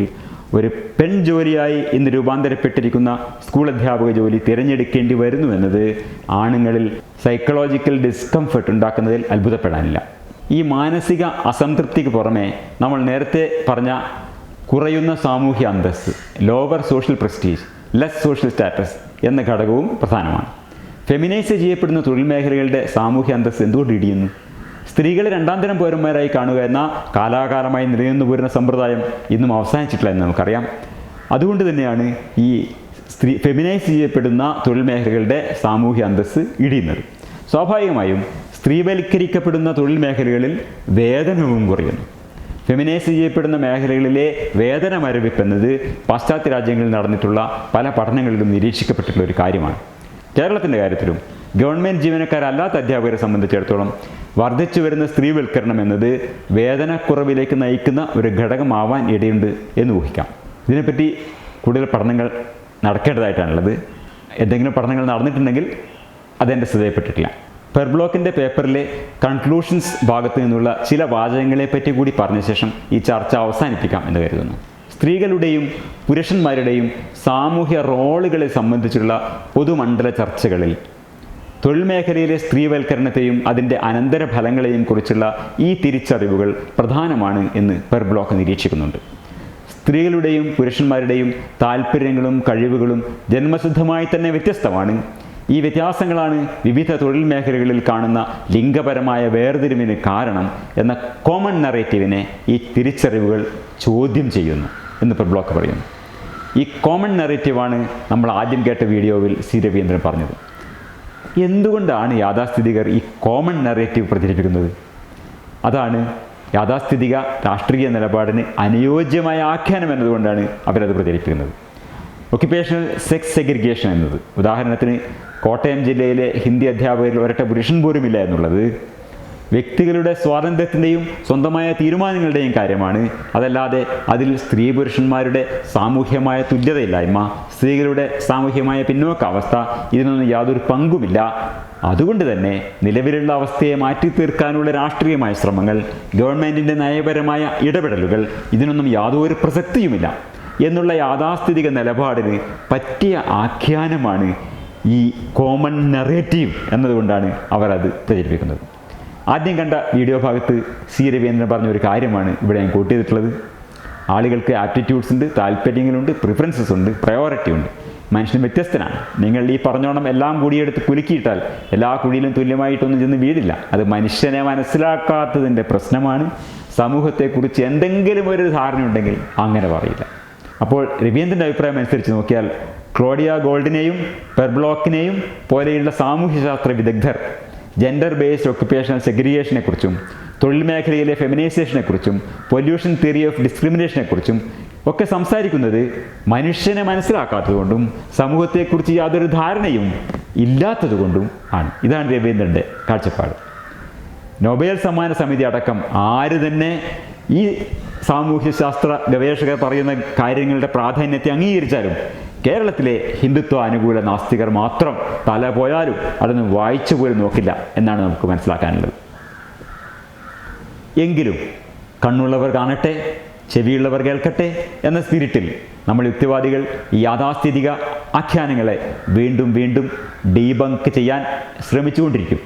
ഒരു പെൺ ജോലിയായി ഇന്ന് രൂപാന്തരപ്പെട്ടിരിക്കുന്ന സ്കൂൾ അധ്യാപക ജോലി തിരഞ്ഞെടുക്കേണ്ടി വരുന്നു എന്നത് ആണുങ്ങളിൽ സൈക്കോളജിക്കൽ ഡിസ്കംഫർട്ട് ഉണ്ടാക്കുന്നതിൽ അത്ഭുതപ്പെടാനില്ല. ഈ മാനസിക അസംതൃപ്തിക്ക് പുറമെ നമ്മൾ നേരത്തെ പറഞ്ഞ കുറയുന്ന സാമൂഹ്യ അന്തസ്സ്, lower social prestige, less social status എന്ന ഘടകവും പ്രധാനമാണ്. ഫെമിനൈസ് ചെയ്യപ്പെടുന്ന തൊഴിൽ മേഖലകളുടെ സാമൂഹ്യ അന്തസ്സ് എന്തുകൊണ്ട് ഇടിയുന്നു? സ്ത്രീകളെ രണ്ടാം തരം പൗരന്മാരായി കാണുക എന്ന കാലാകാലമായി നിലനിന്നു പോരുന്ന സമ്പ്രദായം ഇന്നും അവസാനിച്ചിട്ടില്ല എന്ന് നമുക്കറിയാം. അതുകൊണ്ട് തന്നെയാണ് ഈ ഫെമിനൈസ് ചെയ്യപ്പെടുന്ന തൊഴിൽ മേഖലകളുടെ സാമൂഹ്യ അന്തസ്സ് ഇടിയുന്നത്. സ്വാഭാവികമായും സ്ത്രീവൽക്കരിക്കപ്പെടുന്ന തൊഴിൽ മേഖലകളിൽ വേതനവും കുറയുന്നു. ഫെമിനൈസ് ചെയ്യപ്പെടുന്ന മേഖലകളിലെ വേതന മരവിപ്പെന്നത് പാശ്ചാത്യ രാജ്യങ്ങളിൽ നടന്നിട്ടുള്ള പല പഠനങ്ങളിലും നിരീക്ഷിക്കപ്പെട്ടിട്ടുള്ള ഒരു കാര്യമാണ്. കേരളത്തിൻ്റെ കാര്യത്തിലും ഗവൺമെൻറ് ജീവനക്കാരല്ലാത്ത അധ്യാപകരെ സംബന്ധിച്ചിടത്തോളം വർദ്ധിച്ചു വരുന്ന സ്ത്രീവൽക്കരണം എന്നത് വേതനക്കുറവിലേക്ക് നയിക്കുന്ന ഒരു ഘടകമാവാൻ ഇടയുണ്ട് എന്ന് ഊഹിക്കാം. ഇതിനെപ്പറ്റി കൂടുതൽ പഠനങ്ങൾ നടക്കേണ്ടതായിട്ടാണുള്ളത്. എന്തെങ്കിലും പഠനങ്ങൾ നടന്നിട്ടുണ്ടെങ്കിൽ അതെൻ്റെ ശ്രദ്ധയിൽപ്പെട്ടിട്ടില്ല. പെർബ്ലോക്കിൻ്റെ പേപ്പറിലെ കൺക്ലൂഷൻസ് ഭാഗത്തു നിന്നുള്ള ചില വാചകങ്ങളെപ്പറ്റി കൂടി പറഞ്ഞ ശേഷം ഈ ചർച്ച അവസാനിപ്പിക്കാം എന്ന് കരുതുന്നു. സ്ത്രീകളുടെയും പുരുഷന്മാരുടെയും സാമൂഹ്യ റോളുകളെ സംബന്ധിച്ചുള്ള പൊതുമണ്ഡല ചർച്ചകളിൽ തൊഴിൽ മേഖലയിലെ സ്ത്രീവൽക്കരണത്തെയും അതിൻ്റെ അനന്തരഫലങ്ങളെയും കുറിച്ചുള്ള ഈ തിരിച്ചറിവുകൾ പ്രധാനമാണ് എന്ന് പെർബ്ലോക്ക് നിരീക്ഷിക്കുന്നുണ്ട്. സ്ത്രീകളുടെയും പുരുഷന്മാരുടെയും താല്പര്യങ്ങളും കഴിവുകളും ജന്മസിദ്ധമായി തന്നെ വ്യത്യസ്തമാണ്. ഈ വ്യത്യാസങ്ങളാണ് വിവിധ തൊഴിൽ മേഖലകളിൽ കാണുന്ന ലിംഗപരമായ വേർതിരിവിന് കാരണം എന്ന കോമൺ നറേറ്റീവിനെ ഈ തിരിച്ചറിവുകൾ ചോദ്യം ചെയ്യുന്നു എന്ന് പെർബ്ലോക്ക് പറയുന്നു. ഈ കോമൺ നറേറ്റീവാണ് നമ്മൾ ആദ്യം കേട്ട വീഡിയോയിൽ സി രവീന്ദ്രൻ പറഞ്ഞത്. എന്തുകൊണ്ടാണ് യാഥാസ്ഥിതികർ ഈ കോമൺ നറേറ്റീവ് പ്രചരിപ്പിക്കുന്നത്? അതാണ് യാഥാസ്ഥിതിക രാഷ്ട്രീയ നിലപാടിന് അനുയോജ്യമായ ആഖ്യാനം എന്നതുകൊണ്ടാണ് അവരത് പ്രചരിപ്പിക്കുന്നത്. ഒക്യുപ്പേഷണൽ സെക്സ് സെഗ്രിഗേഷൻ എന്നത്, ഉദാഹരണത്തിന് കോട്ടയം ജില്ലയിലെ ഹിന്ദി അധ്യാപകരിൽ ഒരൊറ്റ പുരുഷൻ പോലുമില്ല എന്നുള്ളത് വ്യക്തികളുടെ സ്വാതന്ത്ര്യത്തിൻ്റെയും സ്വന്തമായ തീരുമാനങ്ങളുടെയും കാര്യമാണ്. അതല്ലാതെ അതിൽ സ്ത്രീ പുരുഷന്മാരുടെ സാമൂഹ്യമായ തുല്യതയില്ലായ്മ, സ്ത്രീകളുടെ സാമൂഹ്യമായ പിന്നോക്കാവസ്ഥ, ഇതിനൊന്നും യാതൊരു പങ്കുമില്ല. അതുകൊണ്ട് തന്നെ നിലവിലുള്ള അവസ്ഥയെ മാറ്റി തീർക്കാനുള്ള രാഷ്ട്രീയമായ ശ്രമങ്ങൾ, ഗവൺമെൻറ്റിൻ്റെ നയപരമായ ഇടപെടലുകൾ, ഇതിനൊന്നും യാതൊരു പ്രസക്തിയുമില്ല എന്നുള്ള യാഥാസ്ഥിതിക നിലപാടിന് പറ്റിയ ആഖ്യാനമാണ് ഈ കോമൺ നറേറ്റീവ് എന്നതുകൊണ്ടാണ് അവർ അത് പ്രചരിപ്പിക്കുന്നത്. ആദ്യം കണ്ട വീഡിയോ ഭാഗത്ത് സി രവീന്ദ്രൻ പറഞ്ഞ ഒരു കാര്യമാണ് ഇവിടെ ഞാൻ കോട്ട് ചെയ്തിട്ടുള്ളത്. ആളുകൾക്ക് ആപ്റ്റിറ്റ്യൂഡ്സ് ഉണ്ട്, താല്പര്യങ്ങളുണ്ട്, പ്രിഫറൻസസ് ഉണ്ട്, പ്രയോറിറ്റി ഉണ്ട്. മനുഷ്യൻ വ്യത്യസ്തനാണ്. നിങ്ങൾ ഈ പറഞ്ഞോണം എല്ലാം കൂടിയെടുത്ത് കുലുക്കിയിട്ടാൽ എല്ലാ കുഴിയിലും തുല്യമായിട്ടൊന്നും ചെന്ന് വീടില്ല. അത് മനുഷ്യനെ മനസ്സിലാക്കാത്തതിൻ്റെ പ്രശ്നമാണ്. സമൂഹത്തെക്കുറിച്ച് എന്തെങ്കിലും ഒരു ധാരണ ഉണ്ടെങ്കിൽ അങ്ങനെ പറയില്ല. അപ്പോൾ രവീന്ദ്രൻ്റെ അഭിപ്രായം അനുസരിച്ച് നോക്കിയാൽ ക്ലോഡിയ ഗോൾഡിനെയും പെർബ്ലോക്കിനെയും പോലെയുള്ള സാമൂഹ്യശാസ്ത്ര വിദഗ്ധർ ജെൻഡർ ബേസ്ഡ് ഒക്യുപ്പേഷണൽ സെഗ്രിഗേഷനെക്കുറിച്ചും തൊഴിൽ മേഖലയിലെ ഫെമിനൈസേഷനെക്കുറിച്ചും പൊല്യൂഷൻ തിയറി ഓഫ് ഡിസ്ക്രിമിനേഷനെക്കുറിച്ചും ഒക്കെ സംസാരിക്കുന്നത് മനുഷ്യനെ മനസ്സിലാക്കാത്തതുകൊണ്ടും സമൂഹത്തെക്കുറിച്ച് യാതൊരു ധാരണയും ഇല്ലാത്തതുകൊണ്ടും ആണ്. ഇതാണ് രവീന്ദ്രൻ്റെ കാഴ്ചപ്പാട്. നൊബേൽ സമ്മാന സമിതി അടക്കം ആര് തന്നെ ഈ സാമൂഹ്യശാസ്ത്ര ഗവേഷകർ പറയുന്ന കാര്യങ്ങളുടെ പ്രാധാന്യത്തെ അംഗീകരിച്ചാലും കേരളത്തിലെ ഹിന്ദുത്വ അനുകൂല നാസ്തികർ മാത്രം തല പോയാലും അതൊന്നും വായിച്ചു പോലും നോക്കില്ല എന്നാണ് നമുക്ക് മനസ്സിലാക്കാനുള്ളത്. എങ്കിലും കണ്ണുള്ളവർ കാണട്ടെ, ചെവിയുള്ളവർ കേൾക്കട്ടെ എന്ന സ്പിരിറ്റിൽ നമ്മൾ യുക്തിവാദികൾ ഈ യാഥാസ്ഥിതിക ആഖ്യാനങ്ങളെ വീണ്ടും വീണ്ടും ഡീബങ്ക് ചെയ്യാൻ ശ്രമിച്ചുകൊണ്ടിരിക്കും.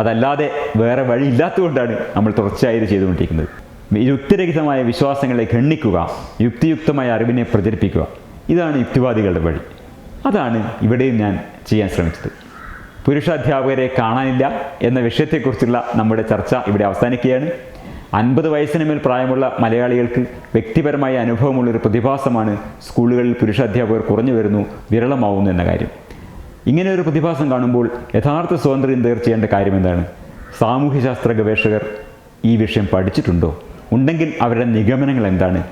അതല്ലാതെ വേറെ വഴിയില്ലാത്തതുകൊണ്ടാണ് നമ്മൾ തുടർച്ചയായി ഇത് ചെയ്തുകൊണ്ടിരിക്കുന്നത്. യുക്തിരഹിതമായ വിശ്വാസങ്ങളെ ഖണ്ഡിക്കുക, യുക്തിയുക്തമായ അറിവിനെ പ്രചരിപ്പിക്കുക, ഇതാണ് യുക്തിവാദികളുടെ വഴി. അതാണ് ഇവിടെയും ഞാൻ ചെയ്യാൻ ശ്രമിച്ചത്. പുരുഷാധ്യാപകരെ കാണാനില്ല എന്ന വിഷയത്തെക്കുറിച്ചുള്ള നമ്മുടെ ചർച്ച ഇവിടെ അവസാനിക്കുകയാണ്. 50 വയസ്സിന് മേൽ പ്രായമുള്ള മലയാളികൾക്ക് വ്യക്തിപരമായ അനുഭവമുള്ളൊരു പ്രതിഭാസമാണ് സ്കൂളുകളിൽ പുരുഷാധ്യാപകർ കുറഞ്ഞു വരുന്നു, വിരളമാവുന്നു എന്ന കാര്യം. ഇങ്ങനെ ഒരു പ്രതിഭാസം കാണുമ്പോൾ യഥാർത്ഥ സ്വാതന്ത്ര്യം തീർച്ചയേണ്ട കാര്യം എന്താണ്? സാമൂഹ്യശാസ്ത്ര ഗവേഷകർ ഈ വിഷയം പഠിച്ചിട്ടുണ്ടോ? ഉണ്ടെങ്കിൽ അവരുടെ നിഗമനങ്ങൾ എന്താണ്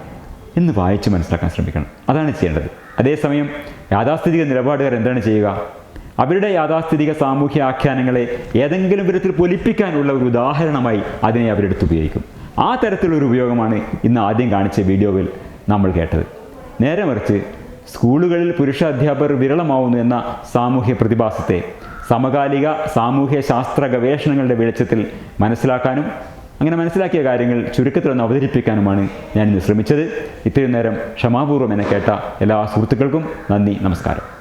എന്ന് വായിച്ച് മനസ്സിലാക്കാൻ ശ്രമിക്കണം. അതാണ് ചെയ്യേണ്ടത്. അതേസമയം യാഥാസ്ഥിതിക നിലപാടുകാർ എന്താണ് ചെയ്യുക? അവരുടെ യാഥാസ്ഥിതിക സാമൂഹ്യ ആഖ്യാനങ്ങളെ ഏതെങ്കിലും വിധത്തിൽ പൊലിപ്പിക്കാനുള്ള ഒരു ഉദാഹരണമായി അതിനെ അവരെടുത്ത് ഉപയോഗിക്കും. ആ തരത്തിലൊരു ഉപയോഗമാണ് ഇന്ന് ആദ്യം കാണിച്ച വീഡിയോയിൽ നമ്മൾ കേട്ടത്. നേരെ മറിച്ച് സ്കൂളുകളിൽ പുരുഷ അധ്യാപകർ വിരളമാവുന്നു എന്ന സാമൂഹ്യ പ്രതിഭാസത്തെ സമകാലിക സാമൂഹ്യ ശാസ്ത്ര ഗവേഷണങ്ങളുടെ വെളിച്ചത്തിൽ മനസ്സിലാക്കാനും അങ്ങനെ മനസ്സിലാക്കിയ കാര്യങ്ങൾ ചുരുക്കത്തിലൊന്ന് അവതരിപ്പിക്കാനുമാണ് ഞാനിന്ന് ശ്രമിച്ചത്. ഇത്രയും നേരം ക്ഷമാപൂർവ്വം എന്നെ കേട്ട എല്ലാ സുഹൃത്തുക്കൾക്കും നന്ദി, നമസ്കാരം.